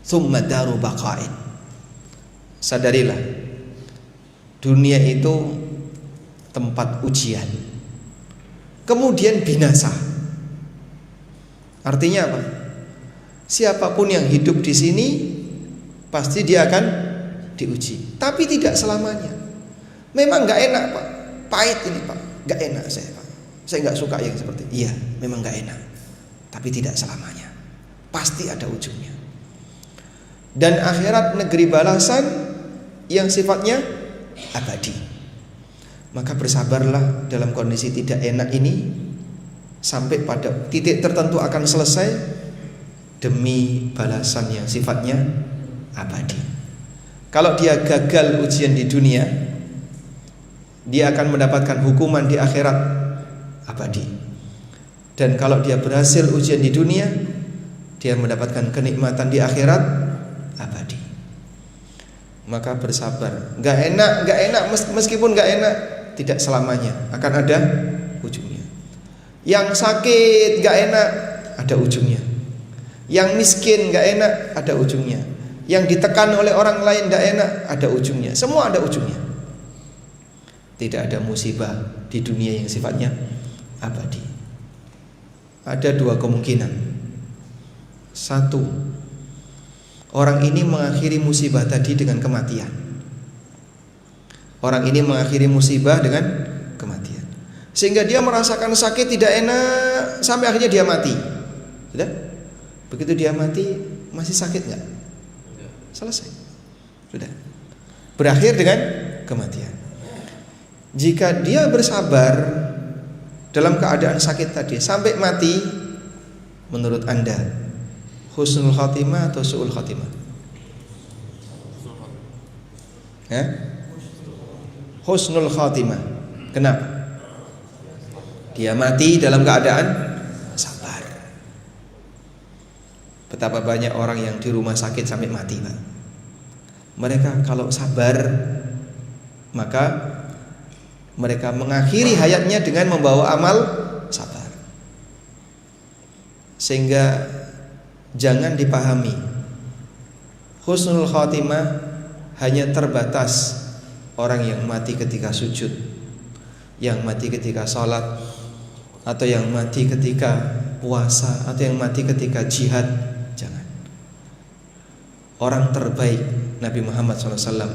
thumma daru baqa'in. Sadarilah, dunia itu tempat ujian, kemudian binasa. Artinya apa? Siapapun yang hidup di sini pasti dia akan diuji, tapi tidak selamanya. Memang nggak enak pak, pahit ini pak, nggak enak saya pak, saya nggak suka yang seperti ini. Iya, memang nggak enak, tapi tidak selamanya, pasti ada ujungnya. Dan akhirat negeri balasan yang sifatnya abadi. Maka bersabarlah dalam kondisi tidak enak ini sampai pada titik tertentu akan selesai demi balasan yang sifatnya abadi. Kalau dia gagal ujian di dunia, dia akan mendapatkan hukuman di akhirat abadi. Dan kalau dia berhasil ujian di dunia, dia mendapatkan kenikmatan di akhirat abadi. Maka bersabar. Gak enak meskipun gak enak, tidak selamanya akan ada ujungnya. Yang sakit gak enak, ada ujungnya. Yang miskin gak enak, ada ujungnya. Yang ditekan oleh orang lain gak enak, ada ujungnya. Semua ada ujungnya. Tidak ada musibah di dunia yang sifatnya abadi. Ada dua kemungkinan. Satu, orang ini mengakhiri musibah tadi dengan kematian. Orang ini mengakhiri musibah dengan kematian, sehingga dia merasakan sakit tidak enak sampai akhirnya dia mati. Sudah? Begitu dia mati, masih sakit nggak? Selesai. Sudah. Berakhir dengan kematian. Jika dia bersabar dalam keadaan sakit tadi sampai mati, menurut Anda husnul khatimah atau su'ul khatimah? Husnul khatimah. Kenapa? Dia mati dalam keadaan sabar. Betapa banyak orang yang di rumah sakit sampai mati, Pak. Mereka kalau sabar, maka mereka mengakhiri hayatnya dengan membawa amal sabar. Sehingga jangan dipahami husnul khatimah hanya terbatas orang yang mati ketika sujud, yang mati ketika sholat, atau yang mati ketika puasa, atau yang mati ketika jihad. Jangan. Orang terbaik Nabi Muhammad SAW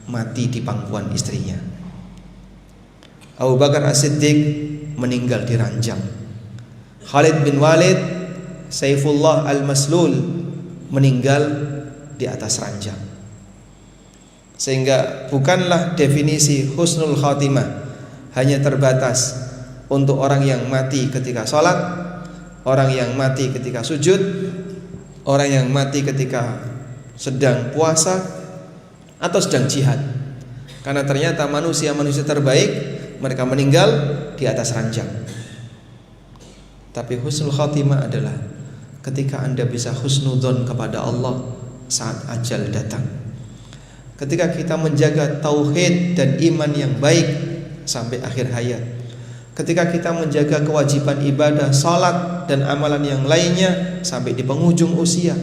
mati di pangkuan istrinya. Abu Bakar As-Siddiq meninggal di ranjang. Khalid bin Walid Saifullah Al-Maslul meninggal di atas ranjang. Sehingga bukanlah definisi husnul khatimah hanya terbatas untuk orang yang mati ketika sholat, orang yang mati ketika sujud, orang yang mati ketika sedang puasa atau sedang jihad. Karena ternyata manusia-manusia terbaik mereka meninggal di atas ranjang. Tapi husnul khatimah adalah ketika Anda bisa husnudzon kepada Allah saat ajal datang. Ketika kita menjaga tauhid dan iman yang baik sampai akhir hayat. Ketika kita menjaga kewajiban ibadah, salat dan amalan yang lainnya sampai di penghujung usia.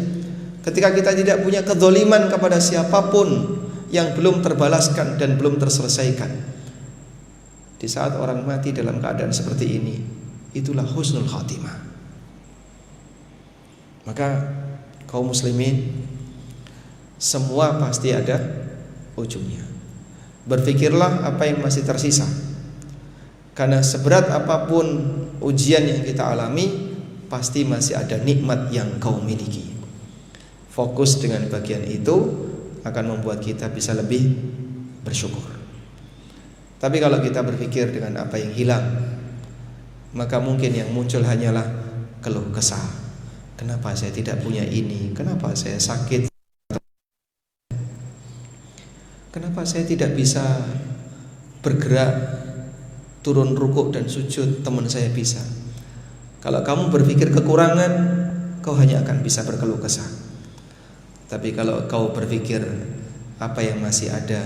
Ketika kita tidak punya kedzaliman kepada siapapun yang belum terbalaskan dan belum terselesaikan. Di saat orang mati dalam keadaan seperti ini, itulah husnul khatimah. Maka kaum muslimin, semua pasti ada ujungnya. Berpikirlah apa yang masih tersisa. Karena seberat apapun ujian yang kita alami, pasti masih ada nikmat yang kau miliki. Fokus dengan bagian itu akan membuat kita bisa lebih bersyukur. Tapi kalau kita berpikir dengan apa yang hilang, maka mungkin yang muncul hanyalah keluh kesah. Kenapa saya tidak punya ini? Kenapa saya sakit? Kenapa saya tidak bisa bergerak turun rukuk dan sujud, teman saya bisa? Kalau kamu berpikir kekurangan, kau hanya akan bisa berkeluh kesah. Tapi kalau kau berpikir apa yang masih ada,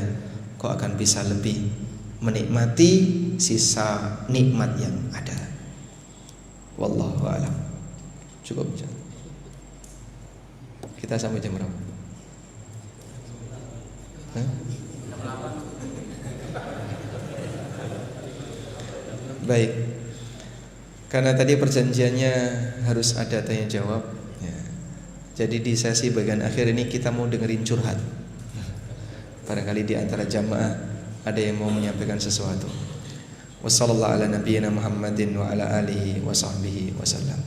kau akan bisa lebih menikmati sisa nikmat yang ada. Wallahu a'lam. Cukup. Kita sampai jam berapa? Baik. Karena tadi perjanjiannya harus ada tanya jawab ya. Jadi di sesi bagian akhir ini kita mau dengerin curhat. Barangkali di antara jamaah ada yang mau menyampaikan sesuatu. Wassallallahu ala nabiyyina Muhammadin wa ala alihi wa sahbihi wasallam.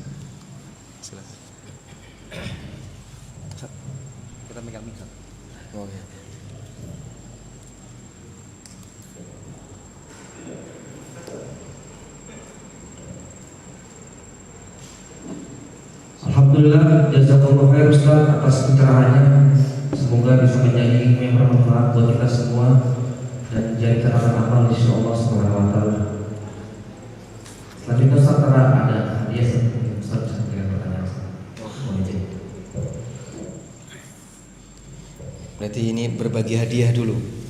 Silakan. Kita megang mic. Oh ya. Alhamdulillah, jazakallahu khair Ustaz atas pencerahannya. Semoga bisa menjadi ilmu yang bermanfaat buat kita semua dan sebagai catatan amal di sisi Allah Subhanahu wa taala. Selanjutnya Ustaz ada hadiah Ustaz dengan pertanyaan. Mohon izin. Berarti ini berbagi hadiah dulu.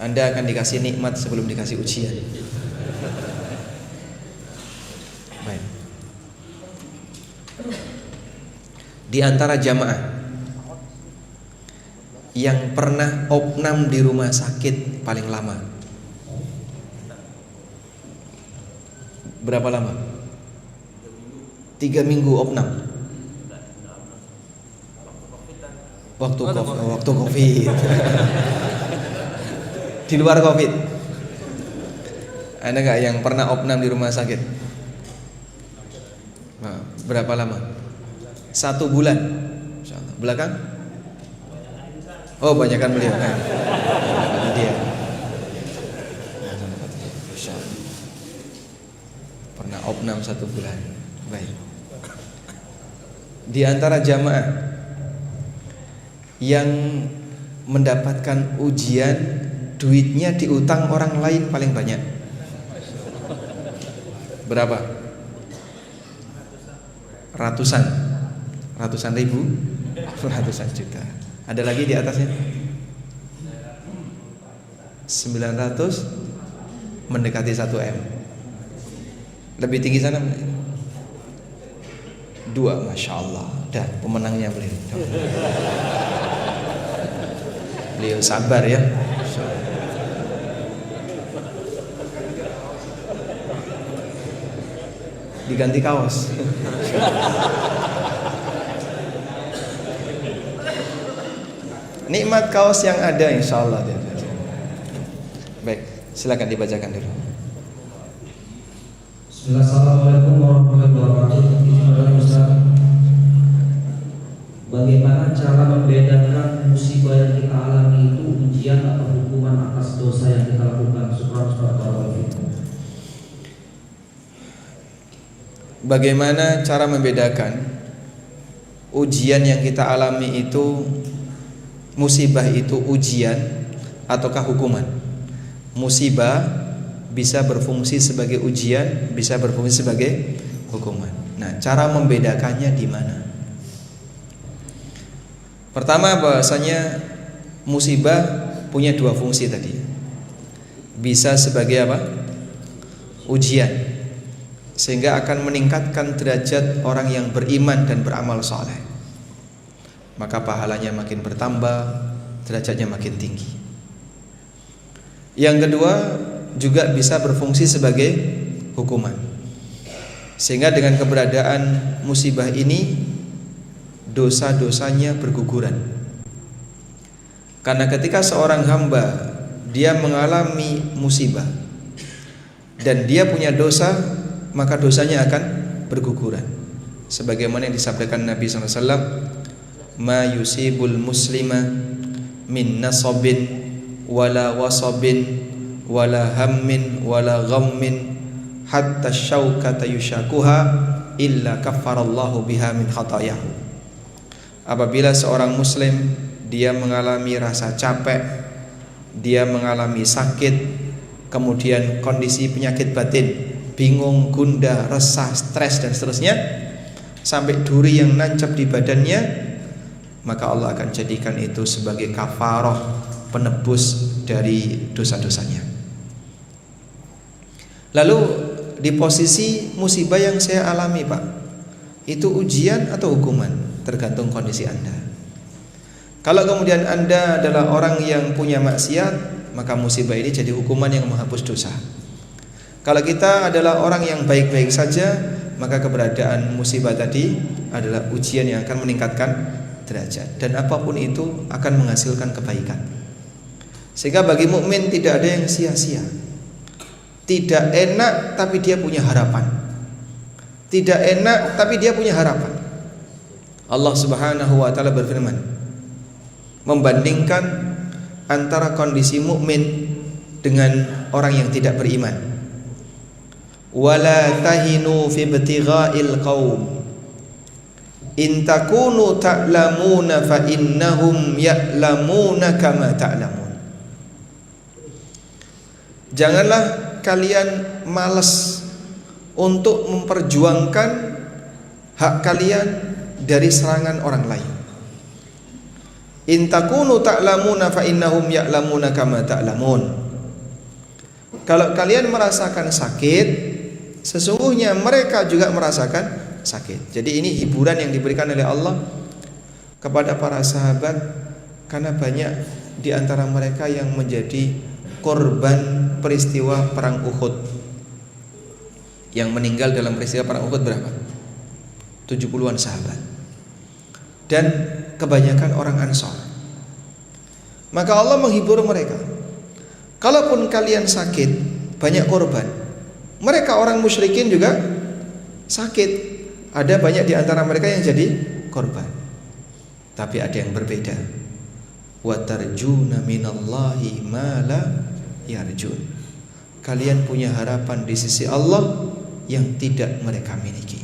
Anda akan dikasih nikmat sebelum dikasih ujian. Baik. Di antara jamaah yang pernah opnam di rumah sakit paling lama, berapa lama? 3 minggu opnam. Waktu COVID. Di luar COVID. Ada nggak yang pernah opnam di rumah sakit? Nah, berapa lama? 1 bulan. Insyaallah. Belakang? Oh, banyakan beliau kan. Dia. Pernah opnam 1 bulan. Baik. Di antara jamaah yang mendapatkan ujian, duitnya diutang orang lain paling banyak, berapa? Ratusan ribu, ratusan juta. Ada lagi di atasnya? 900, mendekati 1 M. Lebih tinggi sana? 2, Masya Allah. Dan pemenangnya beliau. Beliau sabar ya. Diganti kaos. Nikmat kaos yang ada insya Allah. Baik, silakan dibacakan dulu. Assalamualaikum warahmatullahi wabarakatuh. Bagaimana cara membedakan musibah yang kita alami itu ujian atau hukuman atas dosa yang kita lakukan? Bagaimana cara membedakan ujian yang kita alami itu, musibah itu ujian ataukah hukuman? Musibah bisa berfungsi sebagai ujian, bisa berfungsi sebagai hukuman. Nah, cara membedakannya di mana? Pertama, bahasanya musibah punya 2 fungsi tadi. Bisa sebagai apa? Ujian, sehingga akan meningkatkan derajat orang yang beriman dan beramal saleh. Maka pahalanya makin bertambah, derajatnya makin tinggi. Yang kedua, juga bisa berfungsi sebagai hukuman, sehingga dengan keberadaan musibah ini dosa-dosanya berguguran. Karena ketika seorang hamba dia mengalami musibah dan dia punya dosa, maka dosanya akan berguguran. Sebagaimana yang disabdakan Nabi SAW, ma yusibul muslima min nasabin wala wasabin wala hammin wala ghammin hatta syaukata yushakuha illa kaffarallahu biha min khatayahu. Apabila seorang muslim dia mengalami rasa capek, dia mengalami sakit, kemudian kondisi penyakit batin, bingung, gundah, resah, stres dan seterusnya, sampai duri yang nancap di badannya, maka Allah akan jadikan itu sebagai kafarah, penebus dari dosa-dosanya. Lalu di posisi musibah yang saya alami, Pak, itu ujian atau hukuman? Tergantung kondisi Anda. Kalau kemudian Anda adalah orang yang punya maksiat, maka musibah ini jadi hukuman yang menghapus dosa. Kalau kita adalah orang yang baik-baik saja, maka keberadaan musibah tadi adalah ujian yang akan meningkatkan derajat, dan apapun itu akan menghasilkan kebaikan. Sehingga bagi mukmin tidak ada yang sia-sia. Tidak enak tapi dia punya harapan. Tidak enak tapi dia punya harapan. Allah Subhanahu wa taala berfirman membandingkan antara kondisi mukmin dengan orang yang tidak beriman. Wala tahinu fi ibtigha'il qaum in takunu ta'lamuna fa innahum ya'lamuna kama ta'lamun. Janganlah kalian malas untuk memperjuangkan hak kalian dari serangan orang lain. In takunu ta'lamuna fa innahum ya'lamuna kama ta'lamun. Kalau kalian merasakan sakit, sesungguhnya mereka juga merasakan sakit. Jadi ini hiburan yang diberikan oleh Allah kepada para sahabat, karena banyak di antara mereka yang menjadi korban peristiwa perang Uhud. Yang meninggal dalam peristiwa perang Uhud berapa? 70-an sahabat. Dan kebanyakan orang Ansor. Maka Allah menghibur mereka. Kalaupun kalian sakit, banyak korban. Mereka orang musyrikin juga sakit. Ada banyak di antara mereka yang jadi korban. Tapi ada yang berbeda. Wa tarjuna minallahi ma la yarjun. Kalian punya harapan di sisi Allah yang tidak mereka miliki.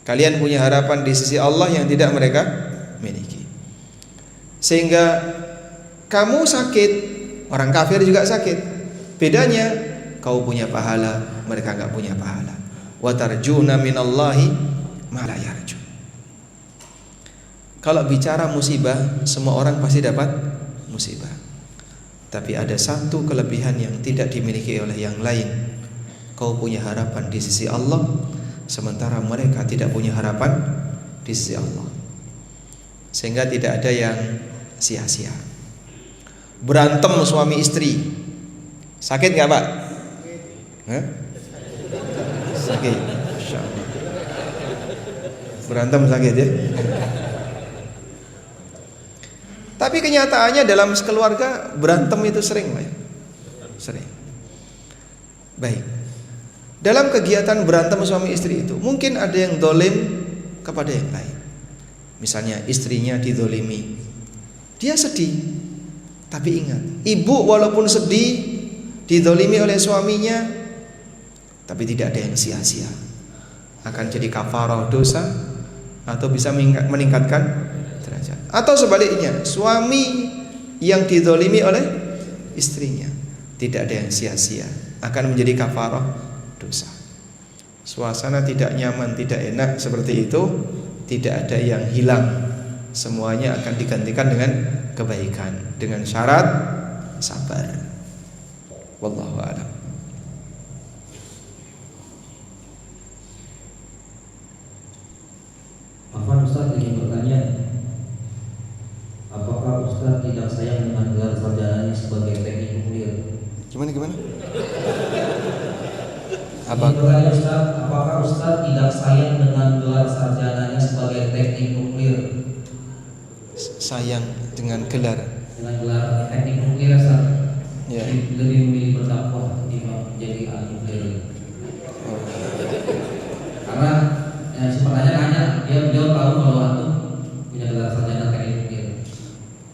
Kalian punya harapan di sisi Allah yang tidak mereka miliki. Sehingga kamu sakit, orang kafir juga sakit. Bedanya kau punya pahala, mereka enggak punya pahala. Wa tarjuna minallahi ma la yarjun. Kalau bicara musibah, semua orang pasti dapat musibah. Tapi ada satu kelebihan yang tidak dimiliki oleh yang lain. Kau punya harapan di sisi Allah, sementara mereka tidak punya harapan di sisi Allah. Sehingga tidak ada yang sia-sia. Berantem suami istri, sakit gak Pak? Hah? Sakit. Insya Allah. Berantem sakit ya. Tapi kenyataannya dalam keluarga berantem itu sering, Pak. Sering. Baik. Dalam kegiatan berantem suami istri itu mungkin ada yang dolim kepada yang lain. Misalnya istrinya didolimi, dia sedih. Tapi ingat, ibu walaupun sedih didolimi oleh suaminya, tapi tidak ada yang sia-sia. Akan jadi kafarah dosa atau bisa meningkatkan derajat. Atau sebaliknya, suami yang didolimi oleh istrinya, tidak ada yang sia-sia, akan menjadi kafarah dosa. Suasana tidak nyaman, tidak enak seperti itu, tidak ada yang hilang. Semuanya akan digantikan dengan kebaikan, dengan syarat sabar. Wallahu a'lam. Afwan Ustaz ingin bertanya, apakah Ustaz tidak sayang dengan gelar sarjananya sebagai teknik nuklir? Gimana? Apakah Ustaz tidak sayang dengan gelar sarjananya sebagai teknik nuklir? Sayang dengan gelar. Dengan gelar teknik nuklir, Ustaz. Ya. Lebih memilih berdakwah ketimbang menjadi ahli nuklir. Oh. Karena si pertanyaan dia tahu kalau antum punya gelar sarjana teknik nuklir.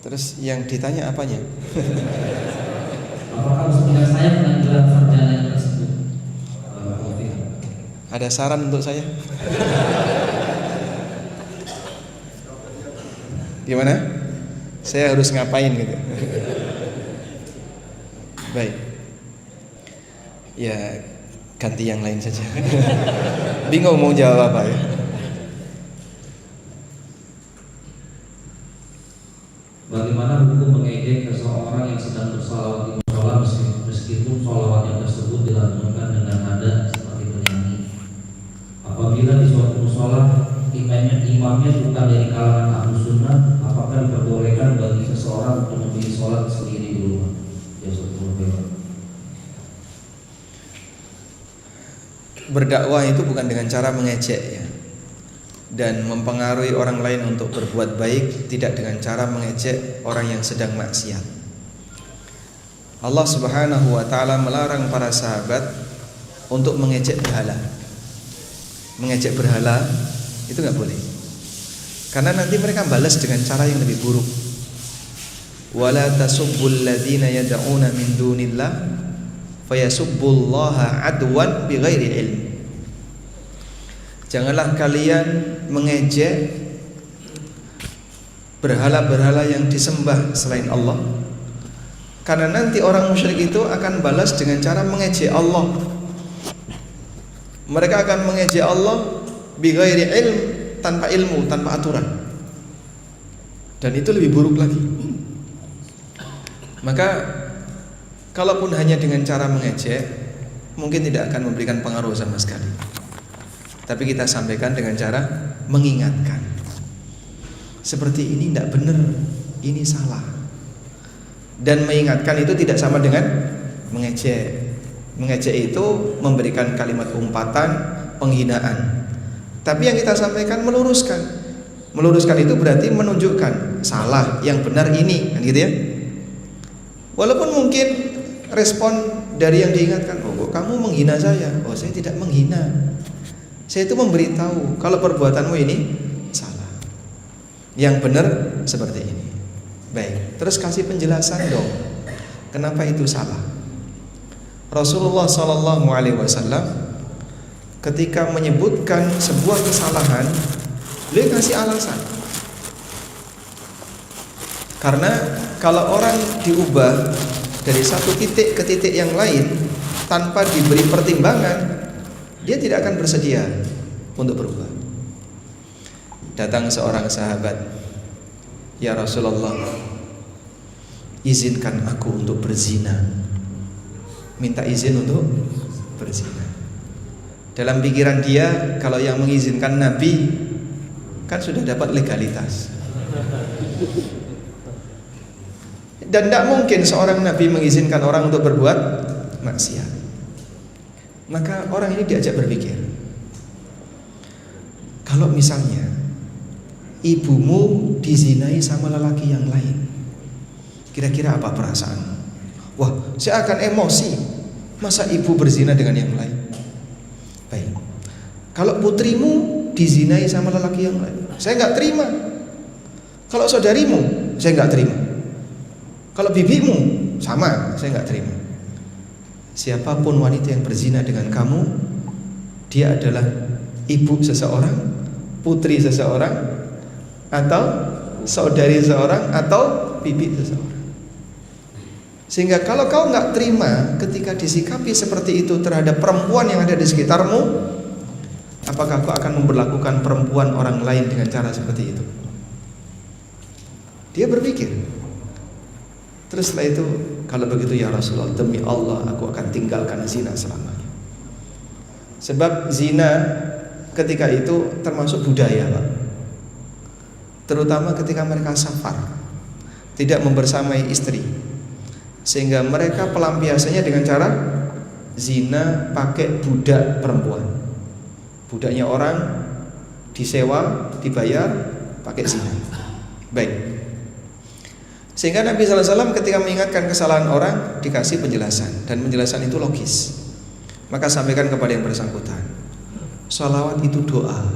Terus yang ditanya apanya? Apakah Ustaz tidak sayang dengan gelar sarjana tersebut? Ada saran untuk saya? Gimana? Saya harus ngapain gitu? Baik. Ya ganti yang lain saja. Bingung mau jawab apa ya? Bagaimana hukum mengejek seseorang yang sedang bersalawat di musola meskipun salawatnya tersebut dilantunkan dengan nada seperti penyanyi? Apabila di suatu musola imamnya bukan dari kalangan ahlu sunnah, apakah diperbolehkan bagi seseorang untuk memilih sholat sendiri di rumah? Berdakwah itu bukan dengan cara mengejek ya, dan mempengaruhi orang lain untuk berbuat baik, tidak dengan cara mengejek orang yang sedang maksiat. Allah Subhanahu wa ta'ala melarang para sahabat untuk mengejek berhala. Mengejek berhala itu gak boleh, karena nanti mereka balas dengan cara yang lebih buruk. Wala tasubbul ladzina yad'una min dunillah fayasubbullaha adwan bighairi ilm. Janganlah kalian mengejek berhala-berhala yang disembah selain Allah, Karena nanti orang musyrik itu akan balas dengan cara mengejek Allah. Mereka akan mengejek Allah bighairi ilm, tanpa ilmu, tanpa aturan. Dan itu lebih buruk lagi. Maka kalaupun hanya dengan cara mengejek, mungkin tidak akan memberikan pengaruh sama sekali. Tapi kita sampaikan dengan cara mengingatkan. Seperti ini tidak benar, ini salah. Dan mengingatkan itu tidak sama dengan mengejek. Mengejek itu memberikan kalimat umpatan, penghinaan. Tapi yang kita sampaikan meluruskan. Meluruskan itu berarti menunjukkan salah, yang benar ini, kan gitu ya. Walaupun mungkin respon dari yang diingatkan, oh kok kamu menghina saya? Oh saya tidak menghina. Saya itu memberitahu kalau perbuatanmu ini salah. Yang benar seperti ini. Baik, terus kasih penjelasan dong. Kenapa itu salah? Rasulullah SAW ketika menyebutkan sebuah kesalahan, beliau kasih alasan. Karena kalau orang diubah dari satu titik ke titik yang lain tanpa diberi pertimbangan, dia tidak akan bersedia untuk berubah. Datang seorang sahabat, ya Rasulullah, izinkan aku untuk berzina. Minta izin untuk berzina. Dalam pikiran dia, kalau yang mengizinkan Nabi kan sudah dapat legalitas. Dan tidak mungkin seorang Nabi mengizinkan orang untuk berbuat maksiat. Maka orang ini diajak berpikir, kalau misalnya ibumu dizinai sama lelaki yang lain, kira-kira apa perasaanmu? Wah, saya akan emosi. Masa ibu berzina dengan yang lain? Baik. Kalau putrimu dizinai sama lelaki yang lain, saya nggak terima. Kalau saudarimu, saya nggak terima. Kalau bibimu, sama, saya nggak terima. Siapapun wanita yang berzina dengan kamu, dia adalah ibu seseorang, putri seseorang, atau saudari seseorang, atau bibi seseorang. Sehingga kalau kau nggak terima ketika disikapi seperti itu terhadap perempuan yang ada di sekitarmu, apakah kau akan memperlakukan perempuan orang lain dengan cara seperti itu? Dia berpikir. Terus setelah itu, kalau begitu ya Rasulullah, demi Allah aku akan tinggalkan zina selamanya. Sebab zina ketika itu termasuk budaya, Pak. Terutama ketika mereka safar, tidak membersamai istri, sehingga mereka pelampiasannya dengan cara zina pakai budak perempuan. Budaknya orang disewa, dibayar, pakai zina. Baik. Sehingga Nabi SAW ketika mengingatkan kesalahan orang, dikasih penjelasan, dan penjelasan itu logis. Maka sampaikan kepada yang bersangkutan, sholawat itu doa,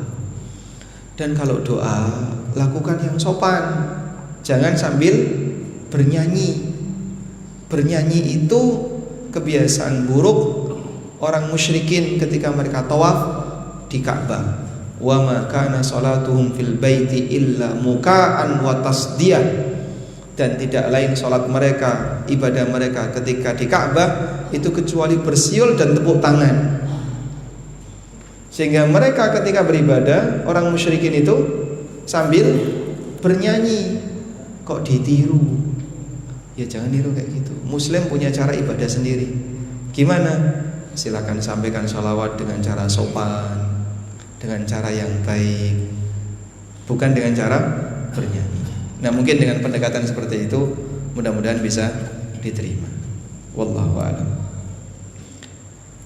dan kalau doa lakukan yang sopan, jangan sambil bernyanyi. Bernyanyi itu kebiasaan buruk orang musyrikin ketika mereka tawaf di Ka'bah. Wa ma kana salatuhum fil baiti illa muka'an wa tasdiyan. Dan tidak lain salat mereka, ibadah mereka ketika di Ka'bah itu kecuali bersiul dan tepuk tangan. Sehingga mereka ketika beribadah, orang musyrikin itu sambil bernyanyi. Kok ditiru? Ya jangan niru kayak gitu. Muslim punya cara ibadah sendiri. Gimana? Silakan sampaikan sholawat dengan cara sopan, dengan cara yang baik, bukan dengan cara bernyanyi. Nah mungkin dengan pendekatan seperti itu mudah-mudahan bisa diterima. Wallahu a'lam.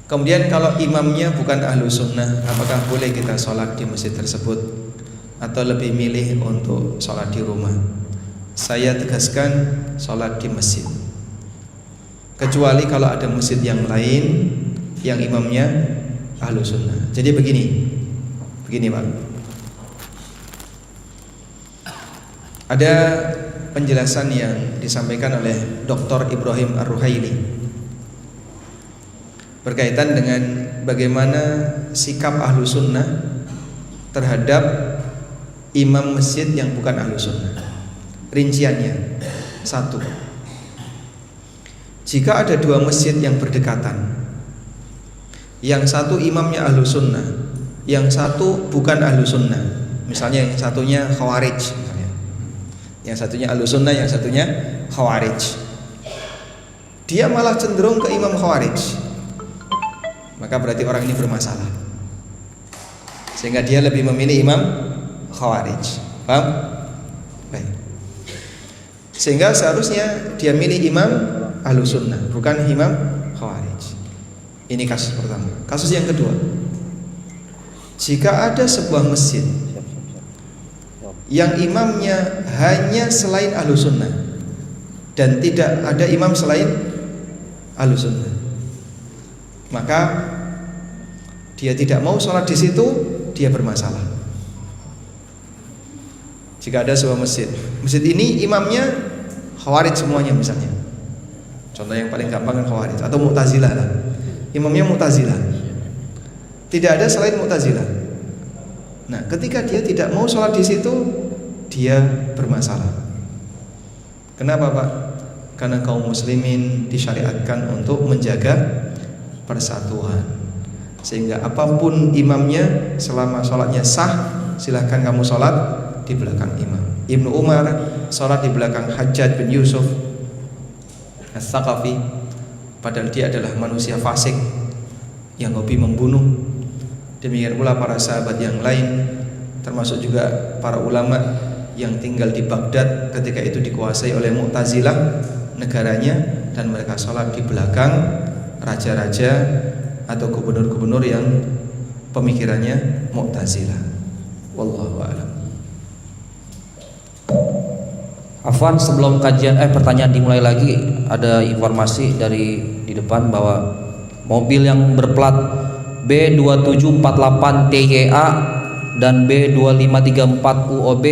Kemudian kalau imamnya bukan ahlu sunnah, apakah boleh kita sholat di masjid tersebut atau lebih milih untuk sholat di rumah? Saya tegaskan sholat di masjid, kecuali kalau ada masjid yang lain yang imamnya ahlu sunnah. Jadi begini Pak, ada penjelasan yang disampaikan oleh Dr. Ibrahim Ar-Ruhaili berkaitan dengan bagaimana sikap ahlu sunnah terhadap imam masjid yang bukan ahlu sunnah. Rinciannya, 1, jika ada dua masjid yang berdekatan, yang satu imamnya ahlu sunnah, yang satu bukan ahlu sunnah, misalnya yang satunya khawarij, misalnya. Yang satunya ahlu sunnah, yang satunya khawarij, dia malah cenderung ke imam khawarij, maka berarti orang ini bermasalah, sehingga dia lebih memilih imam khawarij. Paham? Baik. Sehingga seharusnya dia milih imam ahlu sunnah, bukan imam khawarij. Ini kasus pertama. Kasus yang kedua, jika ada sebuah masjid yang imamnya hanya selain ahlu sunnah dan tidak ada imam selain ahlu sunnah, maka dia tidak mau sholat di situ, dia bermasalah. Jika ada sebuah masjid, masjid ini imamnya khawarij semuanya misalnya, contoh yang paling gampang kan khawarij atau mu'tazilah lah, imamnya mu'tazilah, tidak ada selain mu'tazilah. Nah, ketika dia tidak mau sholat di situ, dia bermasalah. Kenapa, Pak? Karena kaum muslimin disyariatkan untuk menjaga persatuan, sehingga apapun imamnya, selama sholatnya sah, silahkan kamu sholat di belakang imam. Ibnu Umar sholat di belakang Hajjaj bin Yusuf As-Saqafi, padahal dia adalah manusia fasik yang hobi membunuh. Demikian pula para sahabat yang lain, termasuk juga para ulama yang tinggal di Baghdad ketika itu dikuasai oleh Mu'tazilah negaranya, dan mereka sholat di belakang raja-raja atau gubernur-gubernur yang pemikirannya Mu'tazilah. Wallahu a'lam. Afwan, sebelum kajian pertanyaan dimulai lagi, ada informasi dari di depan bahwa mobil yang berplat B2748TYA dan B2534UOB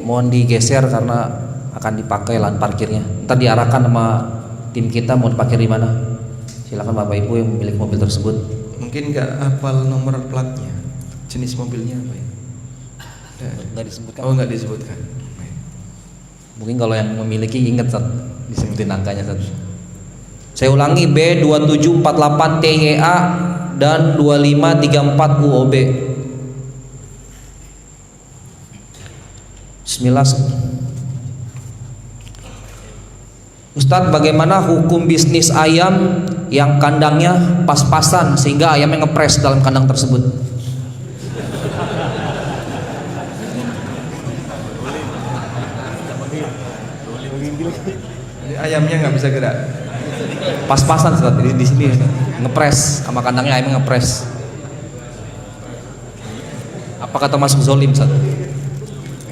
mohon digeser karena akan dipakai lahan parkirnya. Ntar diarahkan sama tim kita mau diparkir di mana. Silakan Bapak Ibu yang memiliki mobil tersebut. Mungkin nggak hafal nomor platnya, jenis mobilnya apa ya? Nggak disebutkan. Oh, nggak disebutkan. Mungkin kalau yang memiliki ingat Sat, disebutin angkanya Sat. Saya ulangi, B2748TYA dan 2534UOB. Bismillah. Ustadz, bagaimana hukum bisnis ayam yang kandangnya pas-pasan sehingga ayamnya ngepres dalam kandang tersebut? Ayamnya nggak bisa gerak. Pas-pasan Ustadz, di sini ngepres sama kandangnya, ayamnya ngepres. Apakah termasuk zolim Ustadz?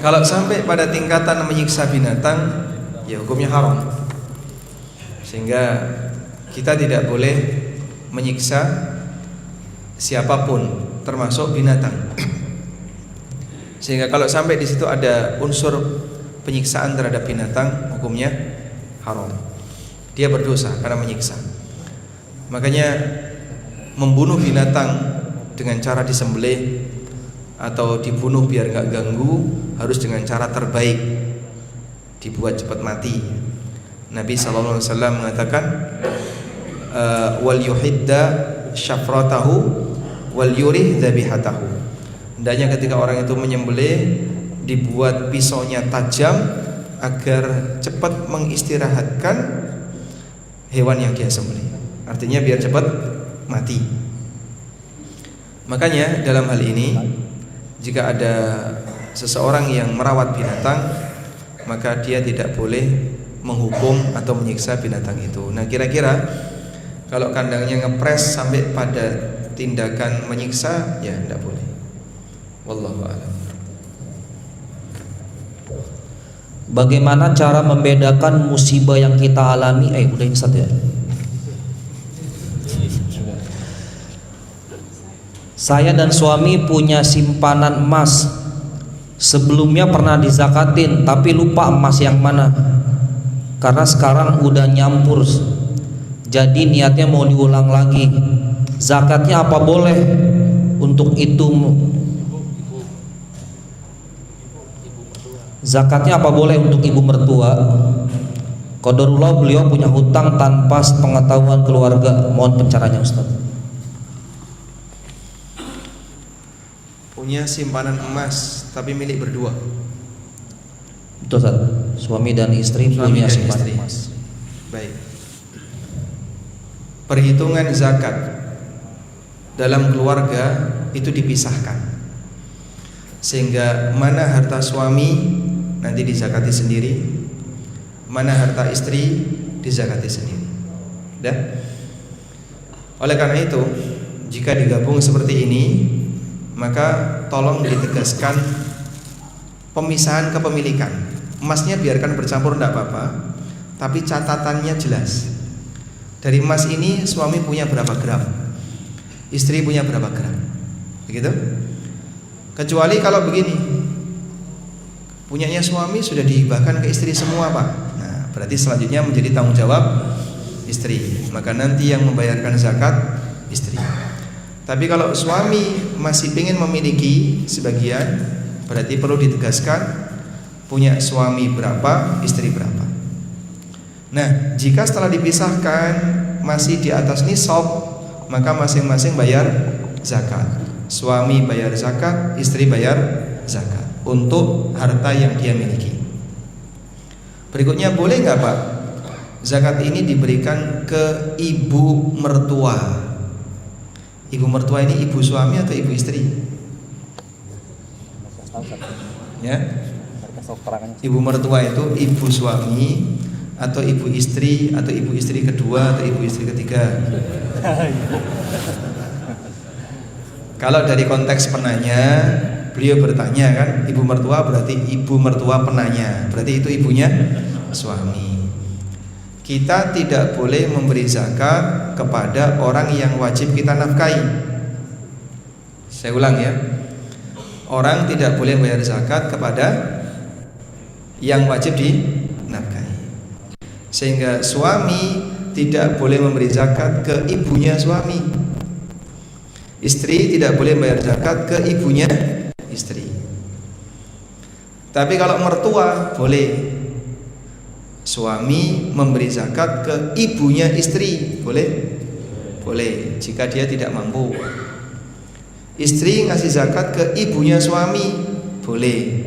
Kalau sampai pada tingkatan menyiksa binatang, ya hukumnya haram. Sehingga kita tidak boleh menyiksa siapapun, termasuk binatang. Sehingga kalau sampai di situ ada unsur penyiksaan terhadap binatang, hukumnya haram. Dia berdosa karena menyiksa. Makanya membunuh binatang dengan cara disembelih atau dibunuh biar nggak ganggu harus dengan cara terbaik, dibuat cepat mati. Nabi SAW mengatakan wal yuhidda syafratahu wal yurih dzabihatahu. Hendaknya ketika orang itu menyembelih dibuat pisaunya tajam agar cepat mengistirahatkan hewan yang dia sembelih. Artinya biar cepat mati. Makanya dalam hal ini, jika ada seseorang yang merawat binatang, maka dia tidak boleh menghukum atau menyiksa binatang itu. Nah, kira-kira kalau kandangnya ngepres sampai pada tindakan menyiksa, ya tidak boleh. Wallahu a'lam. Bagaimana cara membedakan musibah yang kita alami? Udah ini Ustaz ya. Saya dan suami punya simpanan emas. Sebelumnya pernah dizakatin, tapi lupa emas yang mana. Karena sekarang udah nyampur. Jadi niatnya mau diulang lagi. Zakatnya apa boleh untuk itu? Zakatnya apa boleh untuk ibu mertua? Qadarullah beliau punya hutang tanpa sepengetahuan keluarga. Mohon pencerahannya Ustaz. Punya simpanan emas tapi milik berdua. Betul Ustaz. Suami dan istri Suami punya dan simpanan istri. emas. Baik. Perhitungan zakat dalam keluarga itu dipisahkan, sehingga mana harta suami nanti dizakati sendiri, mana harta istri dizakati sendiri. Dah. Oleh karena itu, jika digabung seperti ini, maka tolong ditegaskan pemisahan kepemilikan. Emasnya biarkan bercampur tidak apa-apa, tapi catatannya jelas. Dari emas ini suami punya berapa gram, istri punya berapa gram, begitu. Kecuali kalau begini, punyanya suami sudah dihibahkan ke istri semua Pak. Nah, berarti selanjutnya menjadi tanggung jawab istri. Maka nanti yang membayarkan zakat istri. Tapi kalau suami masih ingin memiliki sebagian, berarti perlu ditegaskan punya suami berapa, istri berapa. Nah, jika setelah dipisahkan masih di atas nisab, maka masing-masing bayar zakat. Suami bayar zakat, istri bayar zakat untuk harta yang dia miliki. Berikutnya, boleh nggak Pak zakat ini diberikan ke ibu mertua? Ibu mertua ini ibu suami atau ibu istri? Ya. Ibu mertua itu ibu suami atau ibu istri atau ibu istri kedua atau ibu istri ketiga. Kalau dari konteks penanya, beliau bertanya kan, ibu mertua berarti ibu mertua penanya, berarti itu ibunya suami. Kita tidak boleh memberi zakat kepada orang yang wajib kita nafkahi. Saya ulang ya, orang tidak boleh bayar zakat kepada yang wajib dinafkahi. Sehingga suami tidak boleh memberi zakat ke ibunya suami, istri tidak boleh bayar zakat ke ibunya istri. Tapi kalau mertua boleh, suami memberi zakat ke ibunya istri, boleh? Boleh, jika dia tidak mampu. Istri ngasih zakat ke ibunya suami, boleh,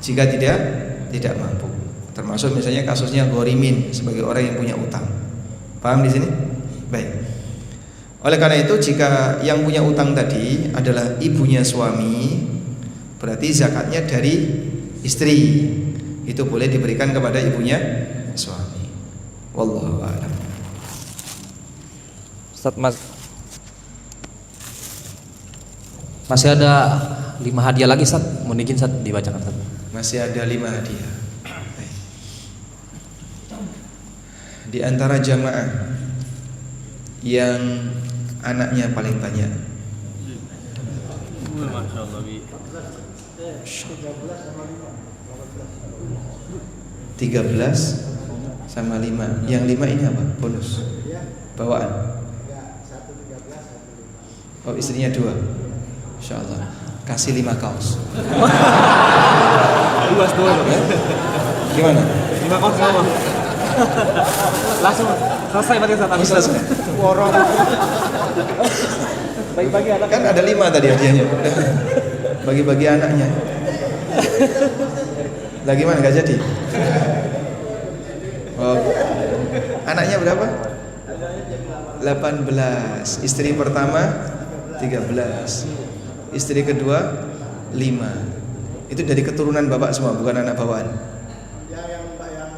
jika tidak mampu. Termasuk misalnya kasusnya ghorimin, sebagai orang yang punya utang. Paham di sini? Baik. Oleh karena itu, jika yang punya utang tadi adalah ibunya suami, berarti zakatnya dari istri. Itu boleh diberikan kepada ibunya suami. Wallahu a'lam. Ustaz, masih ada 5 hadiah lagi Ustaz. Mohon izin Ustaz dibacakan Ustaz. Masih ada 5 hadiah. Di antara jamaah yang anaknya paling banyak, 13 sama 5. Yang 5 ini apa? Bonus bawaan. Oh, istrinya 2. Insyaallah kasih 5 kaos. Luas doang. Gimana? 5 kaos sama. Langsung selesai berarti saat habis Selesai. Bagi-bagi anak. Kan ada 5 tadi hadiahnya. Bagi-bagi anaknya. Lagi mana gak jadi? Oh. Anaknya berapa? 18. Istri pertama 13. Istri kedua 5. Itu dari keturunan bapak semua, bukan anak bawaan. Yang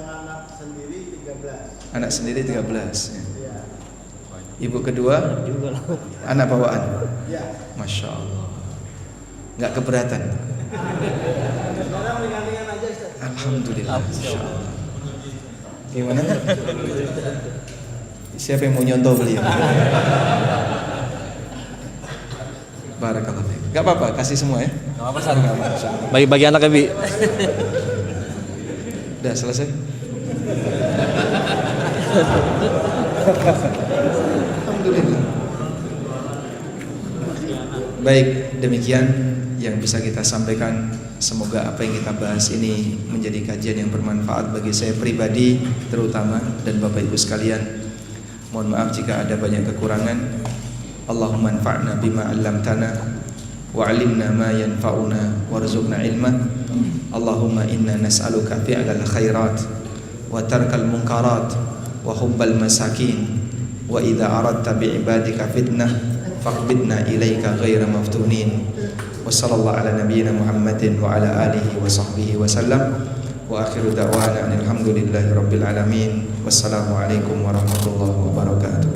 anak sendiri 13. Anak sendiri 13. Ibu kedua anak bawaan. Masya Allah. Nggak keberatan. Alhamdulillah. Masya Allah. Gimana? Siapa yang mau nyontoh beliau? Barakallah. Gak apa-apa, kasih semua ya. Enggak apa-apa Ustaz, enggak apa-apa. Bagi-bagi anak ya, Bi. Udah selesai. Alhamdulillah. Baik, demikian yang bisa kita sampaikan Semoga apa yang kita bahas ini menjadi kajian yang bermanfaat bagi saya pribadi terutama dan Bapak Ibu sekalian. Mohon maaf jika ada banyak kekurangan. Allahumma anfa'na bima 'allamtana wa 'allimna ma yanfa'una warzuqna ilma. Allahumma inna nas'aluka fi'lal khairat wa tarkal munkarat wa hubbal masakin wa idza aradta bi ibadika fitnah faqbidna ilaika ghaira maftunin. Wa sallallahu ala nabiyyina Muhammadin wa ala alihi wa sahbihi wa sallam. Wa akhiru da'wana alhamdulillahi rabbil alamin. Wassalamu alaikum warahmatullahi wabarakatuh.